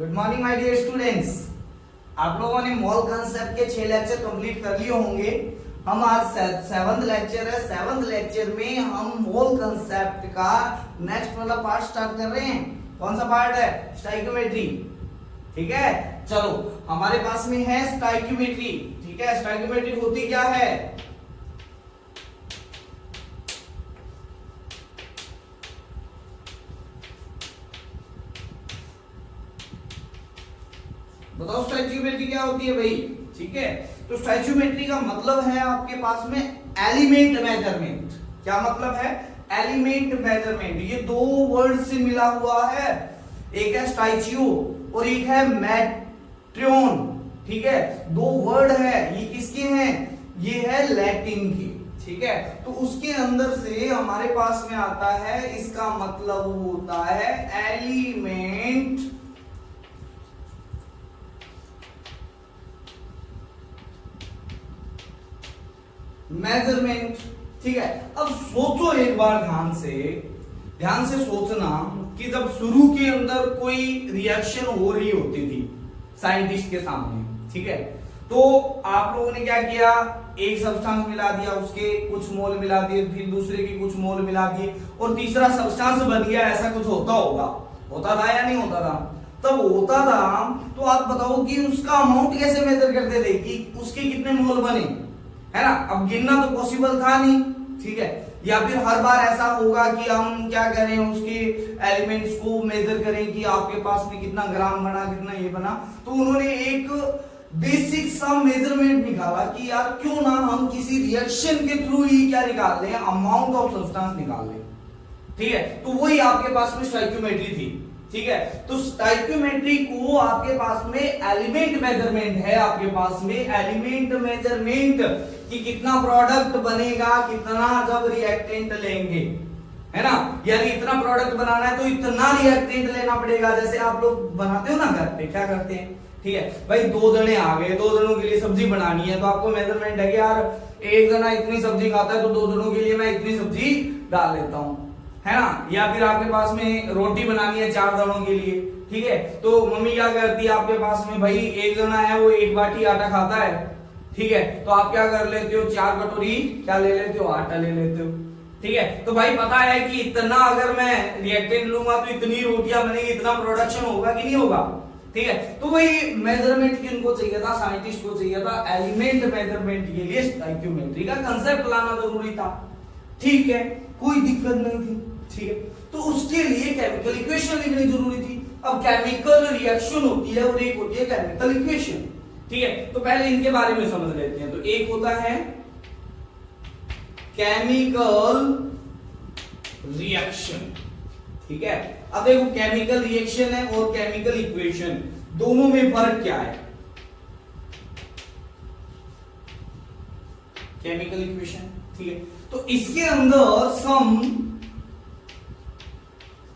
Good morning my dear students. आप लोगों ने मोल कॉन्सेप्ट के 6 लेक्चर कंप्लीट कर लिए होंगे। हम आज 7th लेक्चर है। 7th लेक्चर में हम मोल कॉन्सेप्ट का नेक्स्ट वाला पार्ट स्टार्ट कर रहे हैं। कौन सा पार्ट है? स्टोइकियोमेट्री। ठीक है, चलो हमारे पास में है स्टोइकियोमेट्री। ठीक है, स्टोइकियोमेट्री होती क्या है? बताओ स्टोइकियोमेट्री क्या होती है भाई? ठीक है, तो स्टोइकियोमेट्री का मतलब है आपके पास में एलिमेंट मेजरमेंट। क्या मतलब है? Element measurement. ये दो वर्ड से मिला हुआ है, एक है स्टोइचियो और एक है मैट्रियन। ठीक है, दो वर्ड है, ये किसके हैं? ये है लैटिन के। ठीक है, तो उसके अंदर से हमारे पास में आता है, इसका मतलब होता है एलिमेंट मेजरमेंट। ठीक है, अब सोचो एक बार ध्यान से सोचना कि जब शुरू के अंदर कोई रिएक्शन हो रही होती थी साइंटिस्ट के सामने, ठीक है, तो आप लोगों ने क्या किया? एक सब्सटेंस मिला दिया, उसके कुछ मोल मिला दिए, फिर दूसरे के कुछ मोल मिला दिए और तीसरा सब्सटेंस बन गया। ऐसा कुछ होता था या नहीं होता था? तब होता था। तो आप बताओ कि उसका अमाउंट कैसे मेजर करते थे कि उसके कितने मोल बने, है ना? अब गिनना तो पॉसिबल था नहीं। ठीक है, या फिर हर बार ऐसा होगा कि हम क्या करें, उसके एलिमेंट्स को मेजर करें कि आपके पास में कितना ग्राम बना, कितना ये बना। तो उन्होंने एक बेसिक सा मेजरमेंट निकाला कि यार क्यों ना हम किसी रिएक्शन के थ्रू ही क्या निकाल लें, अमाउंट ऑफ सब्सटेंस निकाल लें। ठीक है, तो वही आपके पास में स्टोइकियोमेट्री थी। ठीक है, तो स्टोइकियोमेट्री को आपके पास में एलिमेंट मेजरमेंट है, आपके पास में एलिमेंट मेजरमेंट कि कितना प्रोडक्ट बनेगा, कितना जब रिएक्टेंट लेंगे, है ना? यानी इतना प्रोडक्ट बनाना है तो इतना रिएक्टेंट लेना पड़ेगा। जैसे आप लोग बनाते हो ना घर पे, क्या करते हैं? ठीक है भाई, 2 जने आ गए, 2 जनों के लिए सब्जी बनानी है, तो आपको मेजरमेंट है कि यार एक जना इतनी सब्जी खाता है तो 2 जनों के लिए मैं इतनी सब्जी डाल लेता हूं, है ना? या फिर आपके पास में रोटी बनानी है 4 जनों के लिए। ठीक है, तो मम्मी क्या करती है आपके पास में? भाई एक जना है, वो 1 बाटी आटा खाता है। ठीक है, तो आप क्या कर लेते हो? 4 कटोरी क्या ले लेते हो? आटा ले लेते हो। ठीक है, तो भाई पता है कि इतना अगर मैं रिएक्टेंट लूंगा तो इतनी रोटियां बनेगी, इतना प्रोडक्शन होगा कि नहीं होगा? ठीक है, तो वही मेजरमेंट किनको चाहिए था? साइंटिस्ट को चाहिए था। एलिमेंट मेजरमेंट के लिए स्टोइकियोमेट्री का कंसेप्ट लाना जरूरी था। ठीक है, कोई दिक्कत नहीं थी। ठीक है, तो उसके लिए केमिकल इक्वेशन लिखनी जरूरी थी। अब केमिकल रिएक्शन होती है और एक होती है केमिकल इक्वेशन। ठीक है, तो पहले इनके बारे में समझ लेते हैं। तो एक होता है केमिकल रिएक्शन। ठीक है, अब देखो केमिकल रिएक्शन है और केमिकल इक्वेशन, दोनों में फर्क क्या है? केमिकल इक्वेशन, ठीक है, तो इसके अंदर some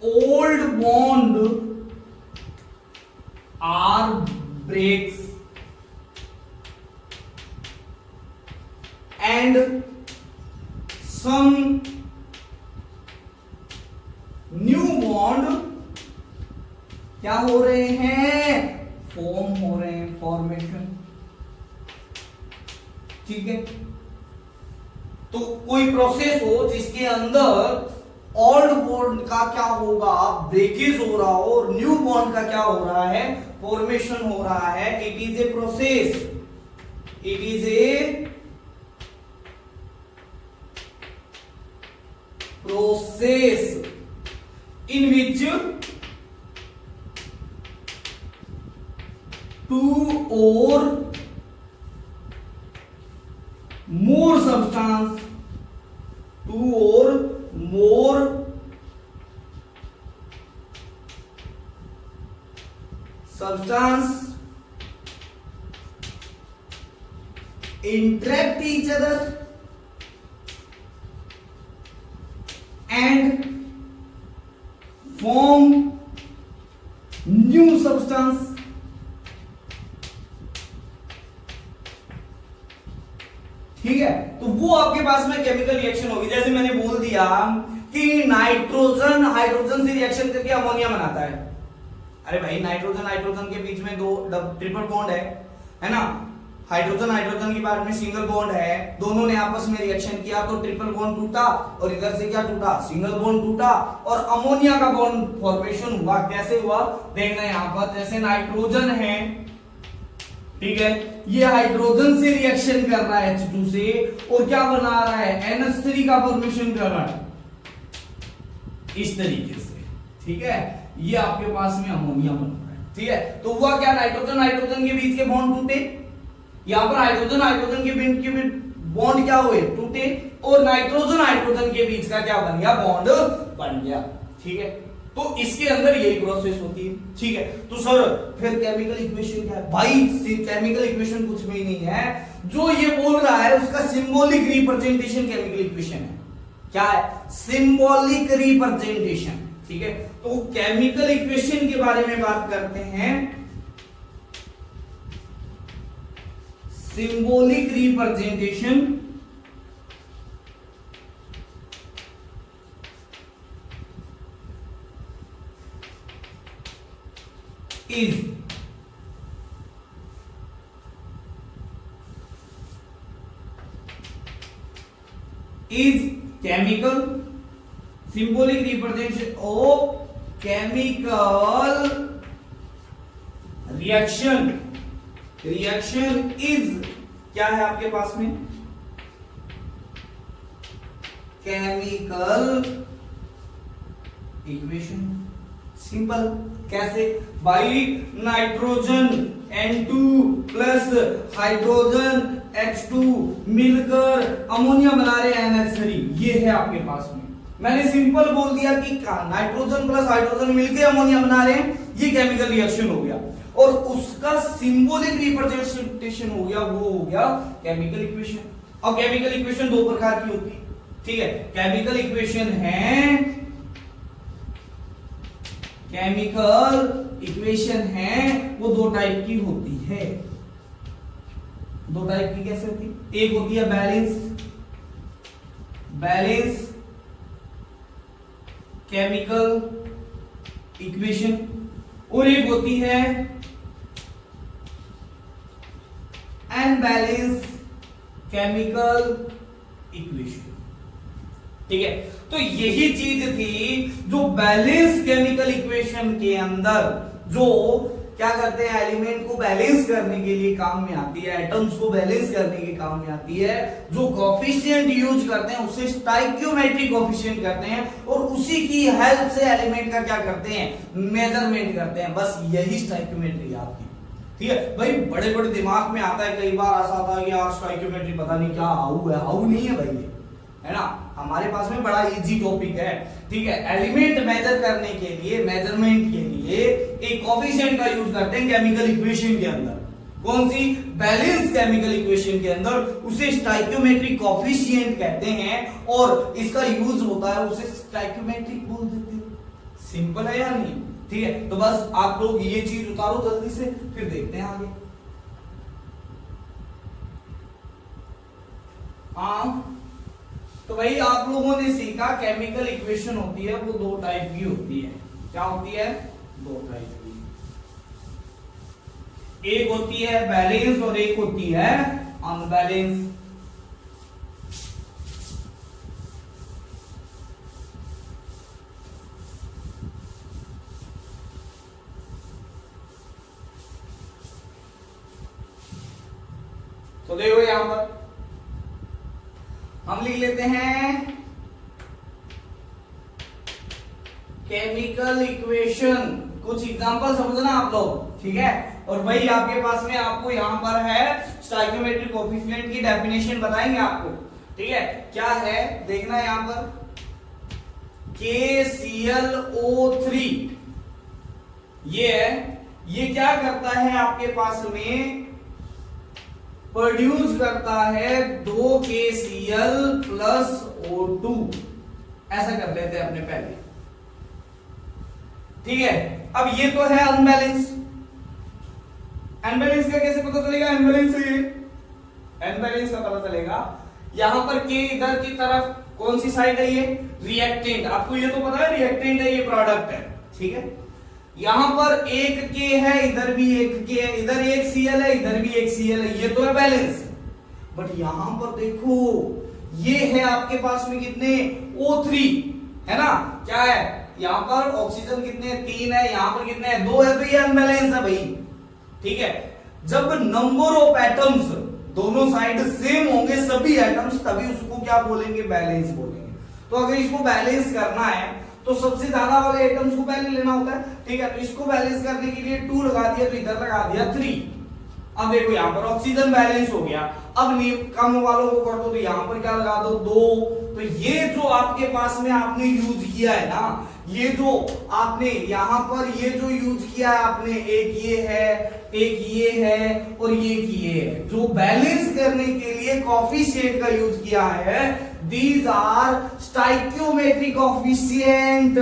old bond are breaks and some new bond क्या हो रहे हैं? फॉर्म हो रहे हैं, फॉर्मेशन। ठीक है, तो कोई प्रोसेस हो जिसके अंदर ओल्ड बॉन्ड का क्या होगा? ब्रेकेज हो रहा हो, और न्यू बॉन्ड का क्या हो रहा है? फॉर्मेशन हो रहा है। It is a process, it is a process in which 2 or more substance, 2 or more substance interact each other and form new substance। ठीक है, तो वो आपके पास में केमिकल रिएक्शन होगी। जैसे मैंने बोल दिया कि नाइट्रोजन हाइड्रोजन से रिएक्शन करके अमोनिया बनाता है, अरे भाई नाइट्रोजन नाइट्रोजन के बीच में दो ट्रिपल बॉन्ड है ना। हाइड्रोजन हाइड्रोजन के बाद में सिंगल बॉन्ड है, दोनों ने आपस में रिएक्शन किया तो ट्रिपल बॉन्ड टूटा और इधर से क्या टूटा, सिंगल बॉन्ड टूटा और अमोनिया का बॉन्ड फॉर्मेशन हुआ। कैसे हुआ देखना यहाँ पर, जैसे नाइट्रोजन है, ठीक है, ये हाइड्रोजन से रिएक्शन कर रहा है H2 से और क्या बना रहा है, NH3 का फॉर्मेशन कर रहा है इस तरीके से, ठीक है। ये आपके पास में अमोनिया बन रहा है, ठीक है। तो हुआ क्या, नाइट्रोजन नाइट्रोजन के बीच के बॉन्ड टूटे, यहां पर हाइड्रोजन हाइड्रोजन के बीच के बॉन्ड क्या हुए, टूटे और नाइट्रोजन हाइड्रोजन के बीच का क्या बन गया, बॉन्ड बन गया, ठीक है। तो इसके अंदर यही प्रोसेस होती है, ठीक है। तो सर फिर केमिकल इक्वेशन क्या है, भाई केमिकल इक्वेशन कुछ भी नहीं है, जो ये बोल रहा है उसका सिंबॉलिक रिप्रेजेंटेशन केमिकल इक्वेशन है। क्या है, सिंबॉलिक रिप्रेजेंटेशन, ठीक है। तो केमिकल इक्वेशन के बारे में बात करते हैं, symbolic representation is chemical symbolic representation of chemical reaction is क्या है आपके पास में, केमिकल इक्वेशन। सिंपल कैसे भाई, nitrogen N2 plus hydrogen H2 मिलकर अमोनिया बना रहे हैं NH3, ये है आपके पास में। मैंने सिंपल बोल दिया कि नाइट्रोजन प्लस हाइड्रोजन मिलकर अमोनिया बना रहे हैं, ये केमिकल रिएक्शन हो गया और उसका सिंबॉलिक रिप्रेजेंटेशन हो गया, वो हो गया केमिकल इक्वेशन। और केमिकल इक्वेशन दो प्रकार की होती है, ठीक है। केमिकल इक्वेशन है, केमिकल इक्वेशन है वो दो टाइप की होती है। दो टाइप की कैसे होती है, एक होती है बैलेंस केमिकल इक्वेशन और एक होती है अनबैलेंस केमिकल इक्वेशन, ठीक है। तो यही चीज थी जो बैलेंस केमिकल इक्वेशन के अंदर जो क्या करते हैं, एलिमेंट को बैलेंस करने के लिए काम में आती है, एटम्स को बैलेंस करने के काम में आती है। जो कोफिशिएंट यूज करते हैं उसे स्टाइक्योमेट्रिक कोफिशिएंट करते हैं और उसी की हेल्प से एलिमेंट का क्या करते हैं, मेजरमेंट करते हैं। बस यही स्टाइक्योमेट्री है आपकी, ठीक है भाई। बड़े बड़े दिमाग में आता है, कई बार ऐसा आता है कि यार स्टाइक्योमेट्री पता नहीं क्या हाउ है, हाउ नहीं है भाई, है ना। हमारे पास में बड़ा इजी टॉपिक है, ठीक है। एलिमेंट मेजर करने के लिए, मेजरमेंट के लिए एक कोफिशिएंट का यूज करते हैं केमिकल इक्वेशन के अंदर। कौन सी, बैलेंस केमिकल इक्वेशन के अंदर उसे स्टाइक्योमेट्रिक कोफिशिएंट कहते हैं और इसका यूज होता है, उसे स्टाइक्योमेट्रिक बोल देते हैं। सिंपल है या नहीं, ठीक है। तो बस आप लोग ये चीज उतारो जल्दी से, फिर देखते हैं आगे। तो भाई आप लोगों ने सीखा केमिकल इक्वेशन होती है वो दो टाइप की होती है। क्या होती है, दो टाइप की, एक होती है बैलेंस और एक होती है अनबैलेंस। तो देखो यहां पर हम लिख लेते हैं केमिकल इक्वेशन। कुछ एग्जांपल समझना आप लोग, ठीक है। और भाई आपके पास में आपको यहां पर है स्टाइक्योमेट्रिक कोफिशिएंट की डेफिनेशन बताएंगे आपको, ठीक है। क्या है देखना यहां पर, KClO3 ये है, ये क्या करता है आपके पास में, प्रोड्यूस करता है 2KCl प्लस O2, ऐसा कर लेते हैं अपने पहले, ठीक है। अब ये तो है अनबैलेंस, अनबैलेंस का कैसे पता चलेगा, अनबैलेंस से अनबैलेंस का पता चलेगा। यहां पर के इधर की तरफ कौन सी साइड है, ये रिएक्टेंट, आपको ये तो पता है रिएक्टेंट है, ये प्रोडक्ट है, ठीक है। यहां पर एक के है, इधर भी एक के है, इधर एक Cl है, इधर भी एक Cl है, ये तो है बैलेंस। बट यहां पर देखो ये है आपके पास में कितने O3 है ना, क्या है यहां पर ऑक्सीजन कितने 3 है, यहां पर कितने हैं 2 है, तो ये अनबैलेंस है भाई। ठीक है, जब नंबर ऑफ एटम्स दोनों साइड सेम होंगे सभी एटम्स, तभी उसको क्या बोलेंगे, बैलेंस बोलेंगे। तो अगर इसको बैलेंस करना है तो सबसे ज्यादा वाले एटम्स को पहले लेना होता है। ठीक है, तो इसको बैलेंस करने के लिए 2 लगा दिया, तो इधर लगा दिया 3। अब देखो यहां पर ऑक्सीजन बैलेंस हो गया। अब कम वालों को कर दो, तो यहां पर क्या लगा दो 2। तो ये जो आपके पास में आपने यूज किया है ना, ये जो आपने यहां पर ये जो यूज किया है आपने, एक ये है, एक ये है और ये है, जो बैलेंस करने के लिए कोएफिशिएंट का यूज किया है, these are stoichiometric coefficient.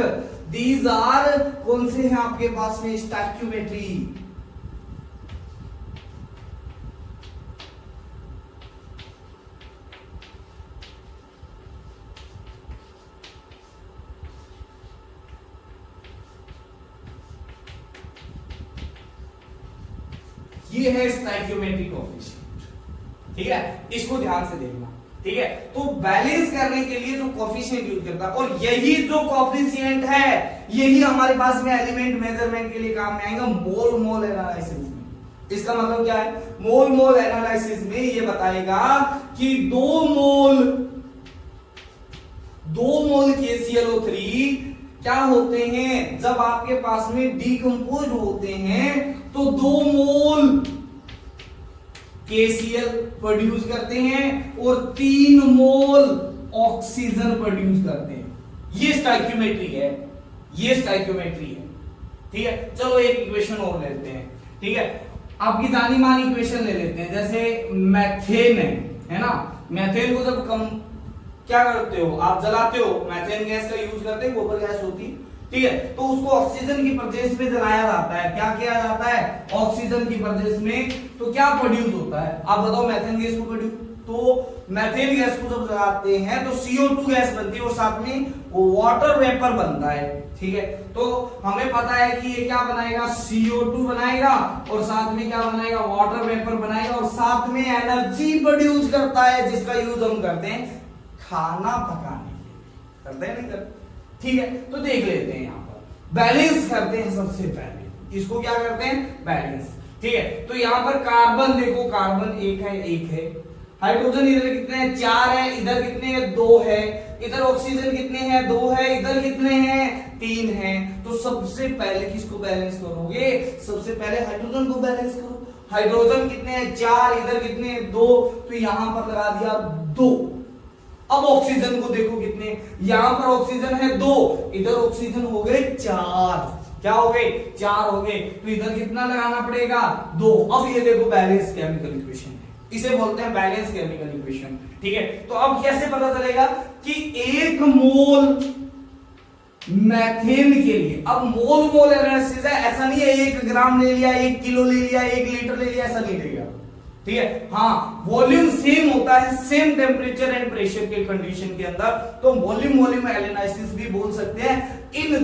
These are कौन से हैं आपके पास में, स्टोइकियोमेट्री। ये है स्टोइकियोमेट्रिक कोएफिशिएंट। ठीक है, इसको ध्यान से देखना। ठीक है, तो बैलेंस करने के लिए जो कोएफिशिएंट यूज करता है, और यही जो कोएफिशिएंट है यही हमारे पास में एलिमेंट मेजरमेंट के लिए काम में आएगा मोल मोल एनालिसिस में। इसका मतलब क्या है, मोल मोल एनालिसिस में ये बताएगा कि 2 मोल KClO3 क्या होते हैं, जब आपके पास में डीकंपोज होते हैं तो 2 मोल KCl प्रोड्यूस करते हैं और 3 मोल ऑक्सीजन प्रोड्यूस करते हैं। ये स्टोइकियोमेट्री है, ये स्टोइकियोमेट्री है। ठीक है, चलो एक इक्वेशन और लेते हैं। ठीक है, आपकी जानी मानी इक्वेशन ले लेते हैं, जैसे मैथेन है ना, मैथेन को जब कम क्या करते हो आप, जलाते हो, मैथेन गैस का यूज करते हैं, गोबर गैस होती है। ठीक है, तो उसको ऑक्सीजन की परचेज पे जलाया जाता है। क्या किया जाता है, ऑक्सीजन की परचेज में, तो क्या प्रोड्यूस होता है, आप बताओ। मैथेन गैस को प्रोड्यूस, तो मैथेन गैस को जब जलाते हैं तो CO2 गैस बनती है और साथ में वाटर वेपर बनता है। ठीक है, तो हमें पता है कि ये क्या बनाएगा, CO2 बनाएगा और साथ में क्या बनाएगा, वाटर वेपर बनाएगा और साथ में एनर्जी प्रोड्यूस करता है, जिसका यूज हम करते हैं खाना पकाने के लिए। करते हैं नहीं करते। ठीक है, तो देख लेते हैं, यहां पर बैलेंस करते हैं। सबसे पहले इसको क्या करते हैं, बैलेंस। ठीक है, तो यहां पर कार्बन देखो, कार्बन एक है, हाइड्रोजन इधर कितने हैं 4 है, इधर कितने हैं 2 है, इधर ऑक्सीजन कितने हैं 2 है, इधर कितने हैं 3 है। तो सबसे पहले किसको बैलेंस करोगे, सबसे पहले हाइड्रोजन को बैलेंस करो। हाइड्रोजन कितने हैं 4, इधर कितने हैं 2, तो यहां पर लगा दिया 2। अब ऑक्सीजन को देखो कितने, यहां पर ऑक्सीजन है 2, इधर ऑक्सीजन हो गए 4। क्या हो गए 4 हो गए, तो इधर कितना लगाना पड़ेगा 2। अब ये देखो बैलेंस केमिकल इक्वेशन है, इसे बोलते हैं बैलेंस केमिकल इक्वेशन। ठीक है, तो अब कैसे पता चलेगा कि 1 मोल मैथेन के लिए, अब मोल मोल एनालिसिस है, ऐसा नहीं है 1 ग्राम ले लिया, 1 किलो ले लिया, 1 लीटर ले लिया, ऐसा नहीं रहेगा। ठीक है, हाँ वॉल्यूम सेम होता है, सेम टेम्परेचर एंड प्रेशर के कंडीशन के अंदर, तो वॉल्यूम एनालिसिस भी बोल सकते हैं in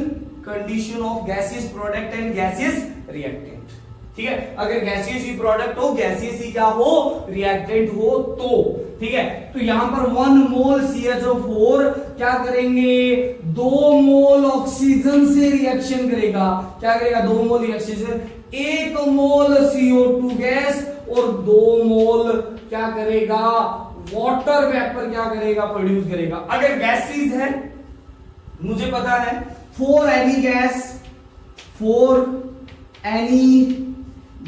condition of gaseous product and gaseous reactant. ठीक है, अगर गैसियस ही प्रोडक्ट हो, गैसियस ही क्या हो, रिएक्टेंट हो तो। ठीक है, तो यहां पर 1 मोल CHO4 क्या करेंगे, 2 मोल ऑक्सीजन से रिएक्शन करेगा। क्या करेगा, 2 मोल ऑक्सीजन, 1 मोल CO2 गैस और 2 मोल क्या करेगा, वाटर वेपर क्या करेगा, प्रोड्यूस करेगा। अगर गैसेस है, मुझे पता है 4 एनी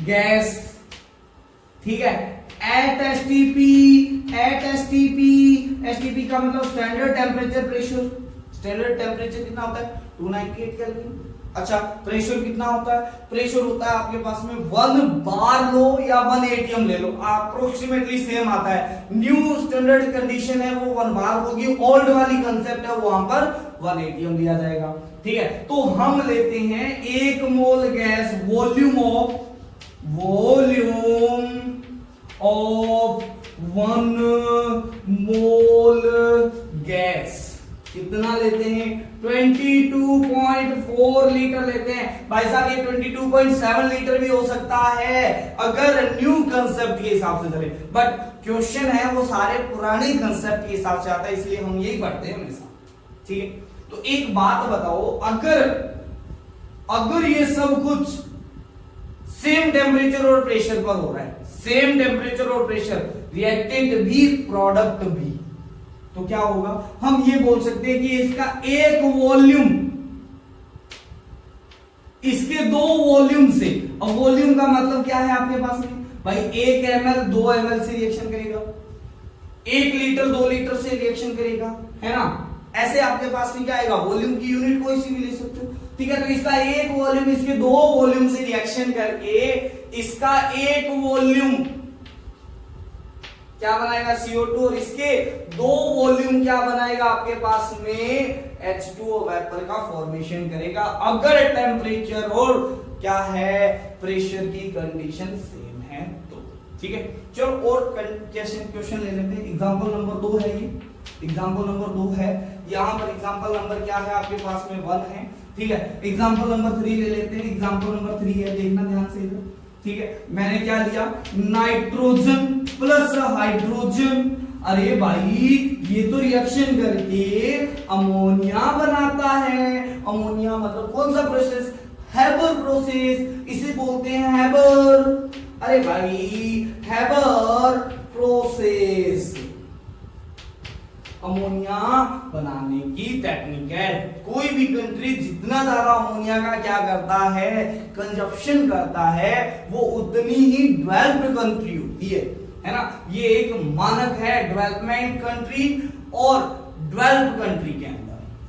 गैस, ठीक है, एट एसटीपी का मतलब standard temperature pressure. Standard temperature कितना होता है 298 केल्विन। अच्छा, प्रेशर कितना होता है, प्रेशर होता है आपके पास में 1 बार लो या 1 ATM ले लो, अप्रोक्सीमेटली सेम आता है। न्यू स्टैंडर्ड कंडीशन है वो 1 बार होगी, ओल्ड वाली कंसेप्ट है वहां पर 1 ATM लिया जाएगा। ठीक है, तो हम लेते हैं 1 मोल gas, volume of 1 mole gas कितना लेते हैं, 22.4 लीटर लेते हैं भाई साहब, ये 22.7 लीटर भी हो सकता है अगर न्यू कंसेप्ट के हिसाब से चले, बट क्वेश्चन है वो सारे पुराने कंसेप्ट के हिसाब से आता है, इसलिए हम यही पढ़ते हैं हमेशा। ठीक है, तो एक बात बताओ, अगर ये सब कुछ सेम टेम्परेचर और प्रेशर पर हो रहा है, सेम टेम्परेचर और प्रेशर, रिएक्टेंट भी प्रोडक्ट भी, तो क्या होगा, हम ये बोल सकते हैं कि इसका एक वॉल्यूम इसके दो वॉल्यूम से, अब वॉल्यूम का मतलब क्या है आपके पास में भाई, 1 ml 2 ml से रिएक्शन करेगा, 1 लीटर 2 लीटर से रिएक्शन करेगा, है ना, ऐसे आपके पास में क्या आएगा, वॉल्यूम की यूनिट कोई सी भी ले सकते हो। ठीक है, तो इसका एक वॉल्यूम इसके दो वॉल्यूम से रिएक्शन करके इसका एक वॉल्यूम क्या बनाएगा, CO2, और इसके दो वॉल्यूम क्या बनाएगा आपके पास में, H2O वेपर का फॉर्मेशन करेगा, अगर टेम्परेचर और क्या है प्रेशर की कंडीशन सेम है तो। ठीक है, चलो और क्वेश्चन ले लेते हैं। एग्जांपल नंबर 2 है, ये एग्जांपल नंबर 2 है, यहां पर एग्जांपल नंबर क्या है आपके पास में 1 है। ठीक है, एग्जांपल नंबर 3 ले लेते हैं। एग्जांपल नंबर 3 है, देखना ध्यान से इधर। ठीक है, मैंने क्या लिया, नाइट्रोजन प्लस हाइड्रोजन, अरे भाई ये तो रिएक्शन करके अमोनिया बनाता है। अमोनिया मतलब कौन सा प्रोसेस, हैबर प्रोसेस, इसे बोलते हैं हैबर, अरे भाई हैबर प्रोसेस अमोनिया बनाने की टेक्निक है। कोई भी कंट्री जितना ज्यादा अमोनिया का क्या करता है, कंजप्शन करता है, वो उतनी ही डेवलप्ड कंट्री होती है ना। ये एक मानक है डेवलपमेंट कंट्री और डेवलप्ड कंट्री के अंदर।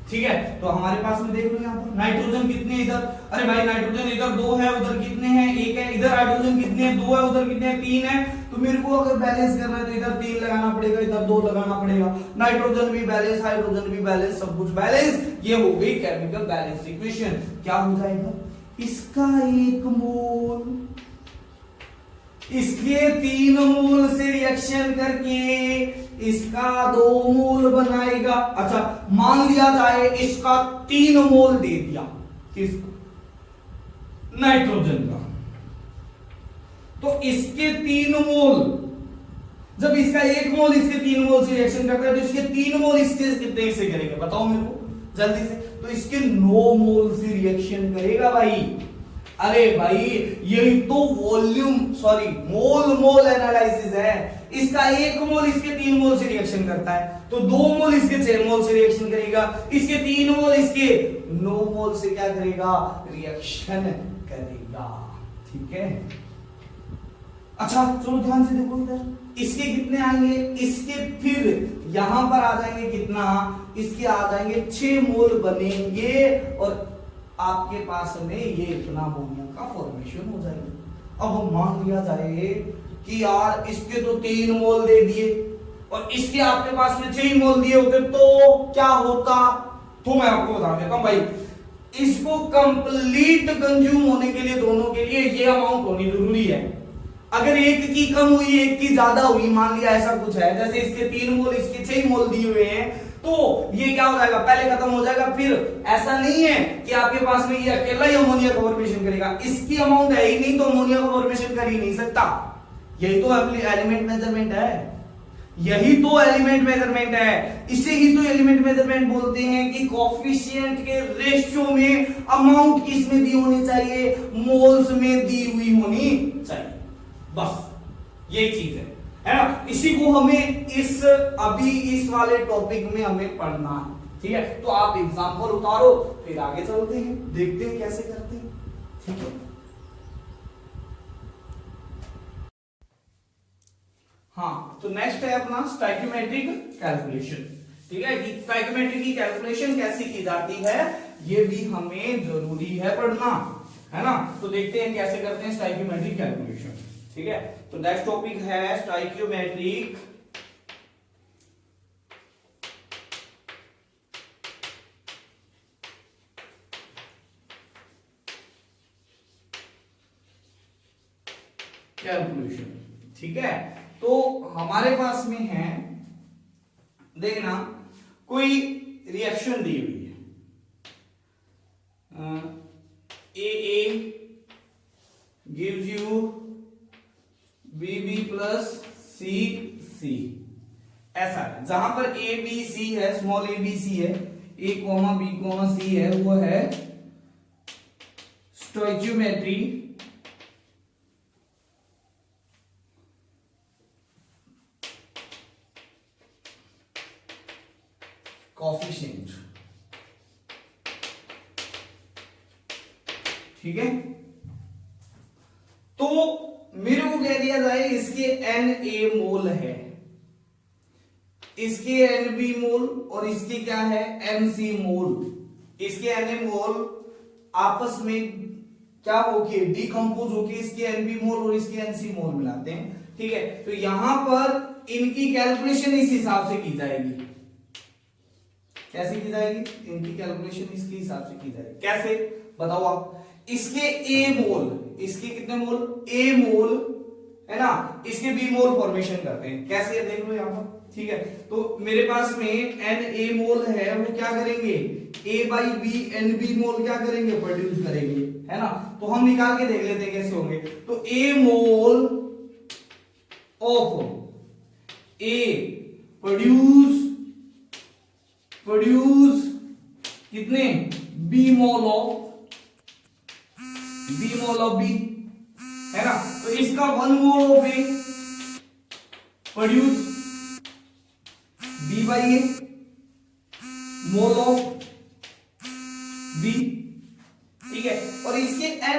ठीक है, तो हमारे पास में देख लो यहाँ पर नाइट्रोजन कितने इधर, अरे भाई नाइट्रोजन इधर 2 है, उधर कितने हैं, 1 है, इधर हाइड्रोजन कितने हैं, 2 है, उधर कितने हैं, 3 है। तो मेरे को अगर बैलेंस करना है तो इधर 3 लगाना पड़ेगा, इधर 2 लगाना पड़ेगा। नाइट्रोजन भी बैलेंस, हाइड्रोजन भी बैलेंस, सब कुछ बैलेंस, ये हो गई केमिकल बैलेंस इक्वेशन। क्या हो जाएगा, इसका 1 मोल इसके 3 मोल से रिएक्शन करके इसका 2 मोल बनाएगा। अच्छा मान लिया जाए इसका 3 मोल दे दिया, किसको, नाइट्रोजन का, तो इसके 3 मोल, जब इसका 1 मोल इसके 3 मोल से रिएक्शन करता है तो इसके 3 मोल इसके कितने से करेगा बताओ मेरे को जल्दी से, तो इसके 9 मोल से रिएक्शन करेगा भाई। अरे भाई यही तो वॉल्यूम सॉरी मोल मोल एनालिसिस है। इसका 1 मोल इसके 3 मोल से रिएक्शन करता है, तो 2 मोल इसके 6 मोल से रिएक्शन करेगा, इसके 3 मोल इसके 9 मोल से क्या करेगा, रिएक्शन करेगा। ठीक है, अच्छा चलो ध्यान से देखो इधर, इसके कितने आएंगे, इसके फिर यहां पर आ जाएंगे कितना, इसके आ जाएंगे 6 मोल बनेंगे और आपके पास में ये इतना अमोनिया का फॉर्मेशन हो जाएगा। अब मान लिया जाए कि यार इसके तो 3 मोल दे दिए और इसके आपके पास में 6 मोल दिए होते तो क्या होता, तो मैं आपको बता देता हूं भाई, इसको कंप्लीट कंज्यूम होने के लिए दोनों के लिए ये अमाउंट होनी जरूरी है। अगर एक की कम हुई एक की ज्यादा हुई, मान लिया ऐसा कुछ है, जैसे इसके 3 मोल इसके 6 मोल दिए हुए हैं, तो ये क्या हो जाएगा, पहले खत्म हो जाएगा। फिर ऐसा नहीं है कि आपके पास में ये अकेला ही अमोनिया का फॉर्मेशन करेगा, इसकी अमाउंट है ही नहीं तो अमोनिया का फॉर्मेशन कर ही नहीं सकता। यही तो एलिमेंट मेजरमेंट है, यही तो एलिमेंट मेजरमेंट है, इसे ही तो एलिमेंट मेजरमेंट बोलते हैं कि कोएफिशिएंट के रेशियो में अमाउंट किस में दी होनी चाहिए, मोल्स में दी हुई होनी चाहिए, बस यही चीज है ना। इसी को हमें अभी इस वाले टॉपिक में हमें पढ़ना है। ठीक है, तो आप एग्जांपल उतारो फिर आगे चलते हैं, देखते हैं कैसे करते हैं। ठीक है, हाँ तो नेक्स्ट है अपना स्टोइकियोमेट्रिक कैलकुलेशन। ठीक है, कि स्टोइकियोमेट्रिक की कैलकुलेशन कैसे की जाती है ये भी हमें जरूरी है पढ़ना, है ना। तो देखते हैं कैसे करते हैं स्टोइकियोमेट्रिक कैलकुलेशन। ठीक है, तो नेक्स्ट टॉपिक है स्टोइकियोमेट्रिक कैलकुलेशन। ठीक है, तो हमारे पास में है, देखना कोई रिएक्शन दी हुई है, gives you BB plus CC, ऐसा है। जहां पर ABC है, स्मॉल ABC है, A, B, C है, वो है स्टोइचियोमेट्री कोफिशिएंट, ठीक है। तो मेरे को कह दिया जाए इसके Na मोल है, इसके Nb मोल और इसके क्या है Nc मोल। इसके Na मोल आपस में क्या होके डिकम्पोज होके इसके Nb मोल और इसके Nc मोल मिलाते हैं, ठीक है। तो यहां पर इनकी कैलकुलेशन इस हिसाब से की जाएगी। कैसे की जाएगी? इनकी कैलकुलेशन इसके हिसाब से की जाएगी। कैसे बताओ आप? इसके A मोल, इसके कितने मोल? A मोल है ना, इसके B मोल फॉर्मेशन करते हैं। कैसे है देख लो यहां पर, ठीक है। तो मेरे पास में Na मोल है, वो क्या करेंगे A बाई B Nb मोल क्या करेंगे प्रोड्यूस करेंगे, है ना। तो हम निकाल के देख लेते हैं कैसे होंगे। तो A mole of A produce कितने B मोल ऑफ B, है ना। तो इसका 1 mole of A produce B by A mole of B, ठीक है। और इसके Na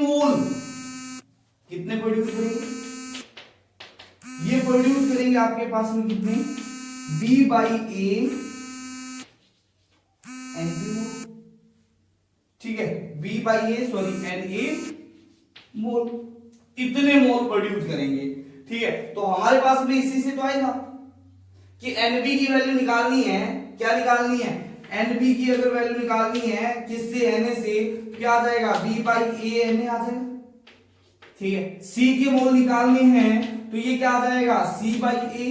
मोल कितने प्रोड्यूस करेंगे? ये प्रोड्यूस करेंगे आपके पास में कितने B बाई A Nb मोल, ठीक है। B by A sorry Na मोल, इतने मोल प्रोड्यूस करेंगे, ठीक है। तो हमारे पास में इसी से तो आएगा कि Nb की वैल्यू निकालनी है। क्या निकालनी है? Nb की अगर वैल्यू निकालनी है किससे Na से, क्या आ जाएगा B बाई A Na आ जाएगा, ठीक है। C के मोल निकालने हैं तो ये क्या आ जाएगा C बाई A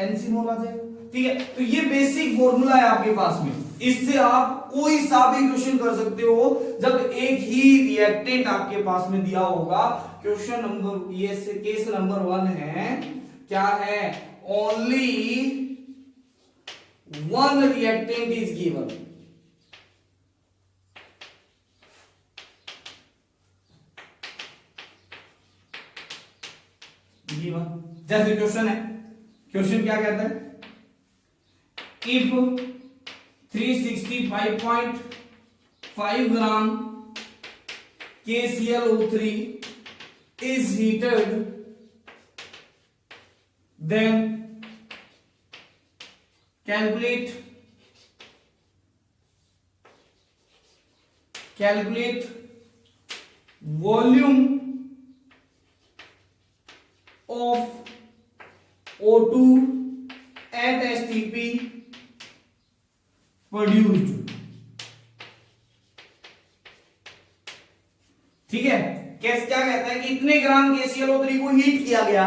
Nc मोल आ जाएगा, ठीक है। तो ये बेसिक फॉर्मूला है आपके पास में, इससे आप कोई सा भी क्वेश्चन कर सकते हो जब एक ही रिएक्टेंट आपके पास में दिया होगा। क्वेश्चन नंबर ये से केस नंबर 1 है, क्या है? Only one reactant is given, जैसे क्वेश्चन है, क्वेश्चन क्या कहता है? If 365.5 gram KClO3 is heated, then calculate volume of O2 at STP produced, ठीक है। कैसे क्या कहता है कि इतने ग्राम KClO3 को हीट किया गया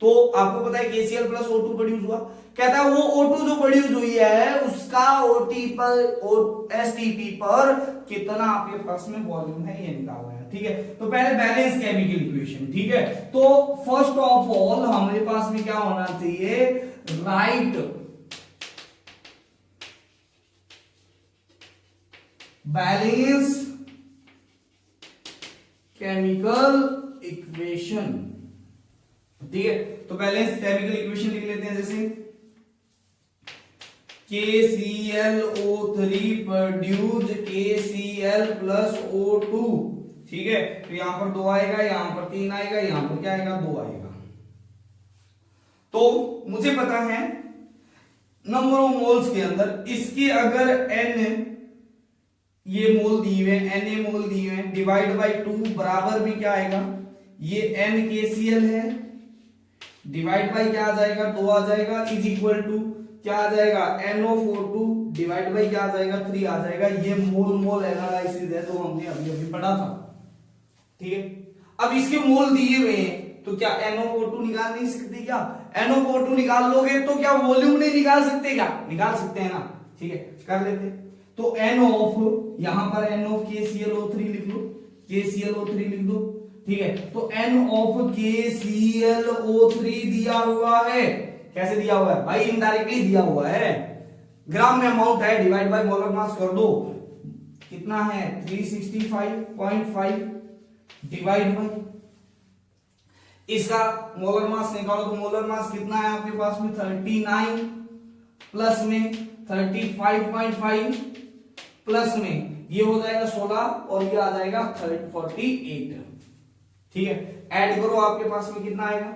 तो आपको पता है KCl प्लस O2 प्रोड्यूस हुआ। कहता है वो O2 जो प्रोड्यूस हुई है उसका STP पर कितना आपके पास में वॉल्यूम है ये निकालना है, ठीक है। तो पहले बैलेंस केमिकल इक्वेशन, ठीक है। तो फर्स्ट ऑफ ऑल हमारे पास में क्या होना चाहिए? राइट बैलेंस केमिकल इक्वेशन, ठीक है। तो बैलेंस केमिकल इक्वेशन लिख लेते हैं, जैसे KClO3 produce KCl plus O2, ठीक है। तो यहां पर 2 आएगा, यहां पर 3 आएगा, यहां पर क्या आएगा 2 आएगा। तो मुझे पता है नंबर ऑफ मोल्स के अंदर इसके अगर n ये मोल दिए हुए Na मोल दिए हुए डिवाइड बाई 2 बराबर में क्या आएगा? ये n KCl है डिवाइड बाई क्या आ जाएगा 2 आ जाएगा, इज इक्वल टू क्या आ जाएगा NO42 डिवाइड बाई क्या आ जाएगा 3 आ जाएगा। ये मोल मोल एनालिसिस है तो हमने अभी अभी पढ़ा था, ठीक है। अब इसके मोल दिए हुए हैं तो क्या NO42 निकाल नहीं सकते? क्या NO42 निकाल लोगे तो क्या वॉल्यूम नहीं निकाल सकते? क्या निकाल सकते हैं ना, ठीक है। कर लेते। तो N ऑफ यहां पर N ऑफ KClO3 लिख लो, KClO3 लिख दो, ठीक है। तो N ऑफ KClO3 दिया हुआ है, कैसे दिया हुआ है भाई, इनडायरेक्टली दिया हुआ है, ग्राम में अमाउंट है, डिवाइड बाय मोलर मास कर दो, कितना है 365.5 डिवाइड बाय इसका मोलर मास निकालो, तो मोलर मास कितना है आपके पास में 39 प्लस में 35.5 प्लस में ये हो जाएगा 16 और ये आ जाएगा 48, ठीक है। ऐड करो, आपके पास में कितना आएगा,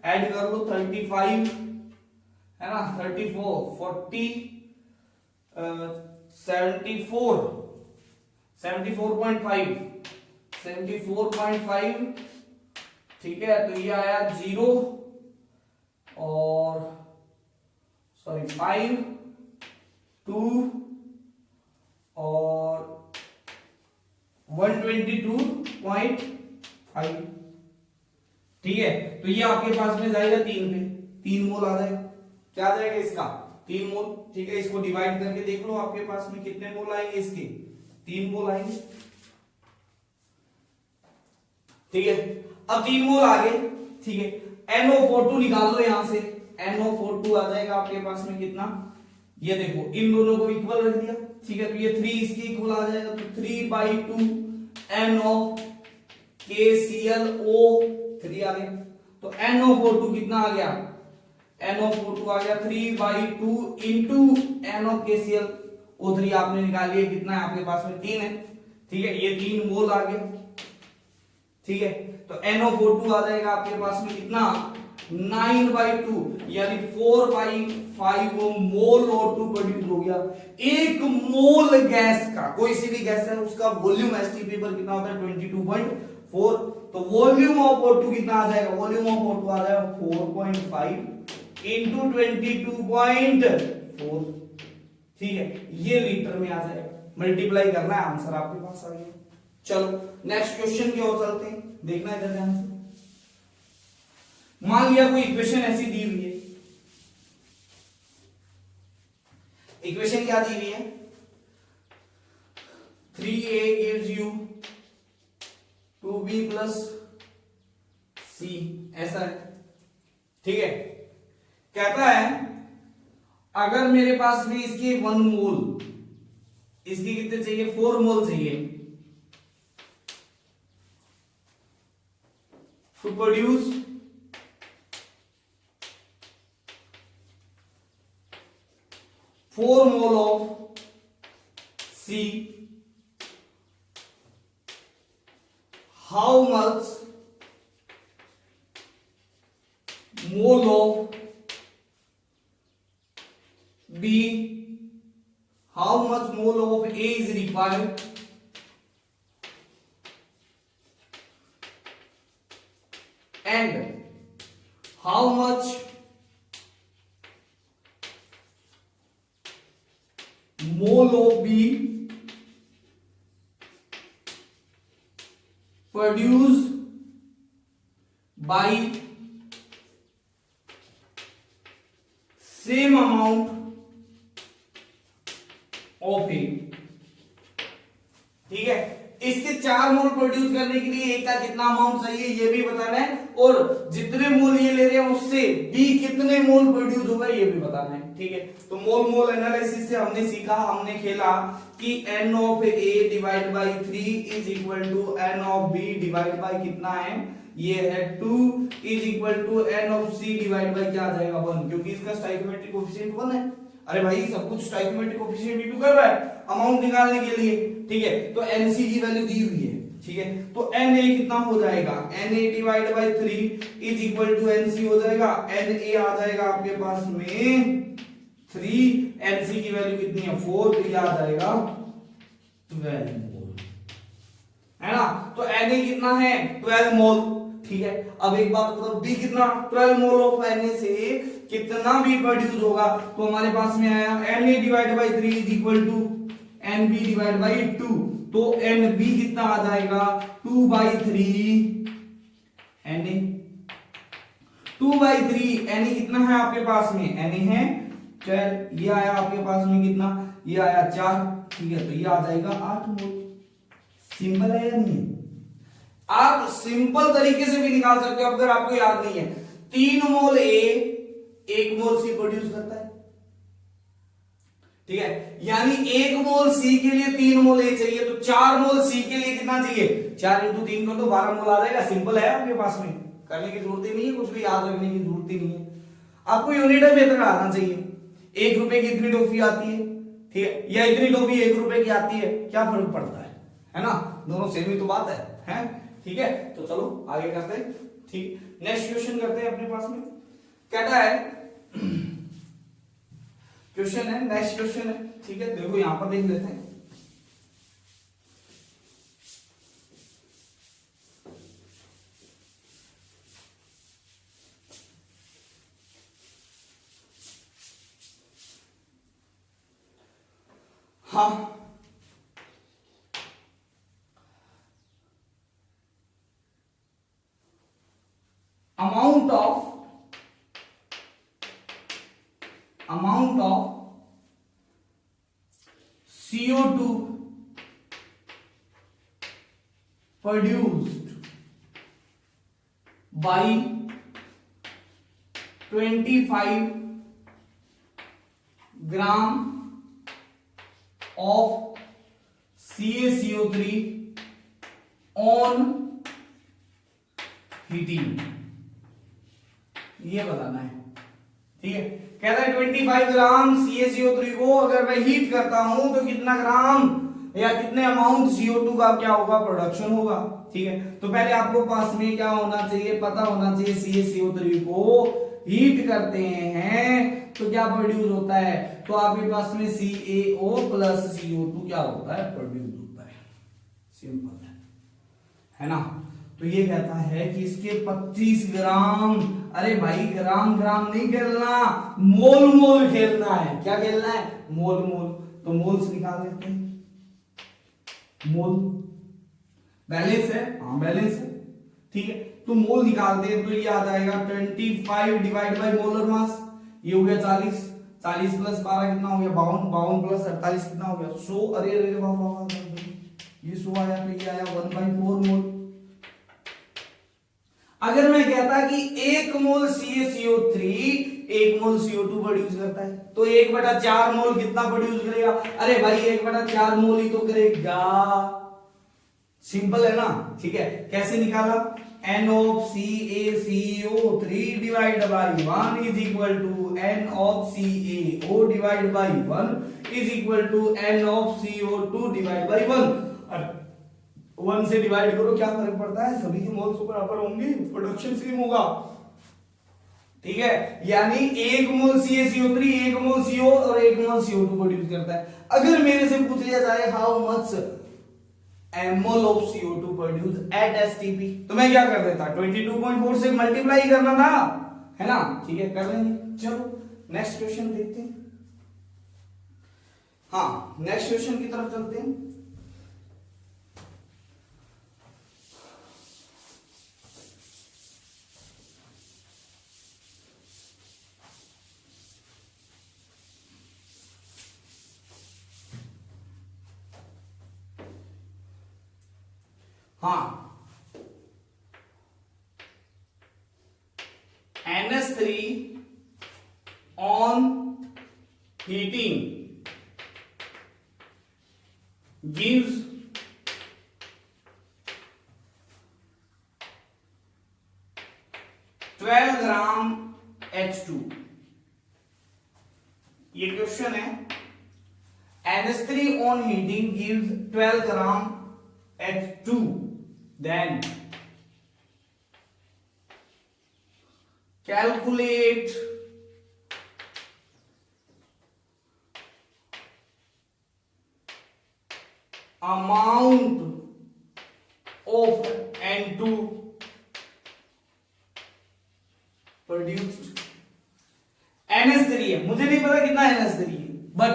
ऐड कर लो 35 है ना, 34 40 74.5 ठीक है। तो ये आया 0 और सॉरी 5 2 और 122.5, ठीक है। तो ये आपके पास में जाएगा 3 पे, 3 मोल आ जाएगा, क्या आ जाएगा इसका 3 मोल, ठीक है। इसको डिवाइड करके देख लो आपके पास में कितने मोल आएंगे, इसके 3 मोल आएंगे, ठीक है। अब 3 मोल आ गए, ठीक है। NO42 निकाल लो यहां से, NO42 आ जाएगा आपके पास में कितना, ये देखो इन दोनों को इक्वल रख दिया, ठीक है। तो ये 3 इसके इक्वल आ जाएगा, तो 3/2 N ऑफ KClO3 आ गया। तो NO42 कितना आ गया, NO42 आ गया 3/2 इंटू N ऑफ KClO3 आपने निकाल लिया, कितना है आपके पास में 3 है, ठीक है। ये 3 मोल आ गया, ठीक है। तो NO42 आ जाएगा आपके पास में कितना 9/2 यानी 4/5 मोल O2 प्रोड्यूस हो गया। एक मोल गैस का, कोई सी भी गैस है उसका वॉल्यूम एसटीपी पर कितना होता है 22.4, तो वॉल्यूम ऑफ O2 कितना आ जाएगा, वॉल्यूम ऑफ O2 आ जाएगा 4.5 इंटू 22.4, ठीक है। ये लीटर में आ जाएगा, मल्टीप्लाई करना है, आंसर आपके पास आ गया। चलो नेक्स्ट क्वेश्चन की ओर चलते हैं, देखना इधर ध्यान से। मान लिया कोई इक्वेशन ऐसी दी हुई है, इक्वेशन क्या दी हुई है 3a gives you 2b plus c, ऐसा है, ठीक है। कहता है अगर मेरे पास में इसके 1 मोल, इसकी कितने चाहिए 4 मोल चाहिए to produce 4 mole of C, how much mole of B, how much mole of A is required, and how much mole of B produced by same amount of A, ठीक है। इसके 4 मोल प्रोड्यूस करने के लिए ए का कितना अमाउंट चाहिए ये भी बताना है, और जितने मोल ये ले रहे हैं उससे बी कितने मोल प्रोड्यूस होगा ये भी बताना है, ठीक है। तो मोल मोल एनालिसिस से हमने सीखा, हमने खेला कि n of a divide by 3 is equal to n of b divide by कितना है, ये है 2 is equal to n of c divide by क्या आ जाएगा 1, क्योंकि इसका स्टोइकियोमेट्रिक कोएफिशिएंट 1 है। अरे भाई सब कुछ स्टोइकियोमेट्रिक कोएफिशिएंट भी कर रहा है अमाउंट निकालने के लिए, ठीक है। तो एनसी की वैल्यू दी हुई है, ठीक है। तो Na कितना हो जाएगा, Na divide by 3 is equal to Nc हो जाएगा, Na आ जाएगा आपके पास में 3, Nc की वैल्यू कितनी है 4, तो ये आ जाएगा 12 मोल, है ना। तो Na कितना है 12 मोल, ठीक है। अब एक बात बताओ बी कितना 12 मोल ऑफ Na से कितना भी प्रोड्यूस होगा, तो हमारे पास में आया Na divide by 3 is equal to Nb divide by 2, तो Nb कितना आ जाएगा 2/3 Na, 2/3 Na कितना है आपके पास में, Na है 12, ये आया आपके पास में कितना, ये आया 4, ठीक है। तो ये आ जाएगा 8 मोल, सिंपल है या नहीं, आप सिंपल तरीके से भी निकाल सकते हो अगर आपको याद नहीं है। 3 मोल ए 1 मोल सी प्रोड्यूस करता है, ठीक है, यानी 1 मोल सी के लिए 3 मोल ए चाहिए, तो 4 मोल सी के लिए कितना चाहिए, 4 इंटू 3 कर दो 12 मोल आ जाएगा। सिंपल है, आपके पास में करने की जरूरत ही नहीं है, कुछ भी याद रखने की जरूरत ही नहीं है। आपको यूनिट मेथड आना चाहिए। 1 रुपए की इतनी टॉफी आती है, ठीक है, या इतनी टॉफी 1 रुपए की आती है, क्या फर्क पड़ता है ना, दोनों सेम ही तो बात है, ठीक है। तो चलो आगे करते हैं, ठीक, नेक्स्ट क्वेश्चन करते हैं। अपने पास में कहता है, क्वेश्चन है, नेक्स्ट क्वेश्चन है, ठीक है, देखो यहां पर देख लेते हैं। हाँ, amount of CO2 produced by 25 gram of CaCO3 on heating, ये बताना है, ठीक है। कहता है 25 ग्राम CaCO3 को अगर मैं हीट करता हूं तो कितना ग्राम या कितने अमाउंट CO2 का क्या होगा, प्रोडक्शन होगा, ठीक है। तो पहले आपको पास में क्या होना चाहिए, पता होना चाहिए, CaCO3 को हीट करते हैं तो क्या प्रोड्यूस होता है, तो आपके पास में CaO प्लस CO2 क्या होता है, प्रोड्यूस होता है, सिंपल है ना। तो ये कहता है कि इसके 25 ग्राम, अरे भाई ग्राम ग्राम नहीं खेलना, मोल मोल खेलना है। क्या खेलना है, मोल मोल। तो मोल्स निकाल लेते हैं, मोल बैलेंस है, हाँ बैलेंस है, ठीक है। तो मोल निकालते हैं तो ये आ जाएगा 25 डिवाइड बाय मोलर मास, ये हो गया 40, 40 प्लस 12 कितना हो गया, 52, 52 प्लस 48 कितना हो गया 100। अरे अरे वाह, ये 100 आया, तो ये आया 1/4 मोल। अगर मैं कहता कि 1 मोल CaCO3 1 मोल CO2 प्रोड्यूस करता है, तो 1/4 मोल कितना प्रोड्यूस करेगा, अरे भाई 1/4 मोल ही तो करेगा, सिंपल है ना, ठीक है। कैसे निकाला, N of CaCO3 divide by 1 is equal to N of CaO divide by 1 is equal to N of CO2 divide by 1। 1 से डिवाइड करो, क्या फर्क पड़ता है, सभी के मोल्स बराबर होंगे, प्रोडक्शन सेम होगा, ठीक है। यानी 1 मोल CaCO3 1 मोल CO और 1 मोल CO2 प्रोड्यूस करता है। अगर मेरे से पूछ लिया जाए how much mol of CO2 produce at STP, तो मैं क्या कर देता, 22.4 से मल्टीप्लाई करना था, है ना, ठीक है, कर लेंगे। चलो नेक्स्ट क्वेश्चन देखते हैं। हाँ, नेक्स्ट क्वेश्चन की तरफ चलते हैं। हाँ, NH3 on heating gives 12 gram H2। ये क्वेश्चन है, NH3 on heating gives 12 gram H2, then calculate amount of N2 produced। NH3 है, मुझे नहीं पता कितना NH3 है, बट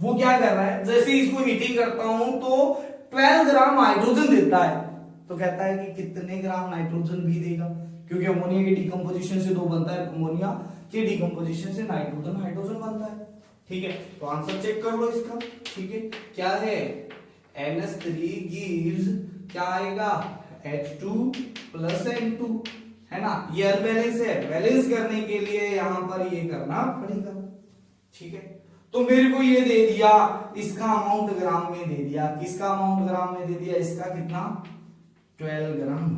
वो क्या कर रहा है, जैसे इसको हीटिंग करता हूं तो 12 ग्राम हाइड्रोजन देता है, तो कहता है कि कितने ग्राम नाइट्रोजन भी देगा, क्योंकि अमोनिया की डिकम्पोजिशन से 2 बनता है, अमोनिया की डिकम्पोजिशन से नाइट्रोजन हाइड्रोजन बनता है, ठीक है। तो आंसर चेक कर लो इसका, ठीक है, क्या है, NH3 gives क्या आएगा, H2 प्लस N2, है ना, ये अनबैलेंस है, बैलेंस करने के लिए यहां पर ये करना पड़ेगा। ठीक है, तो मेरे को ये दे दिया, इसका अमाउंट ग्राम में दे दिया, किसका अमाउंट ग्राम में दे दिया, इसका कितना 12 ग्राम।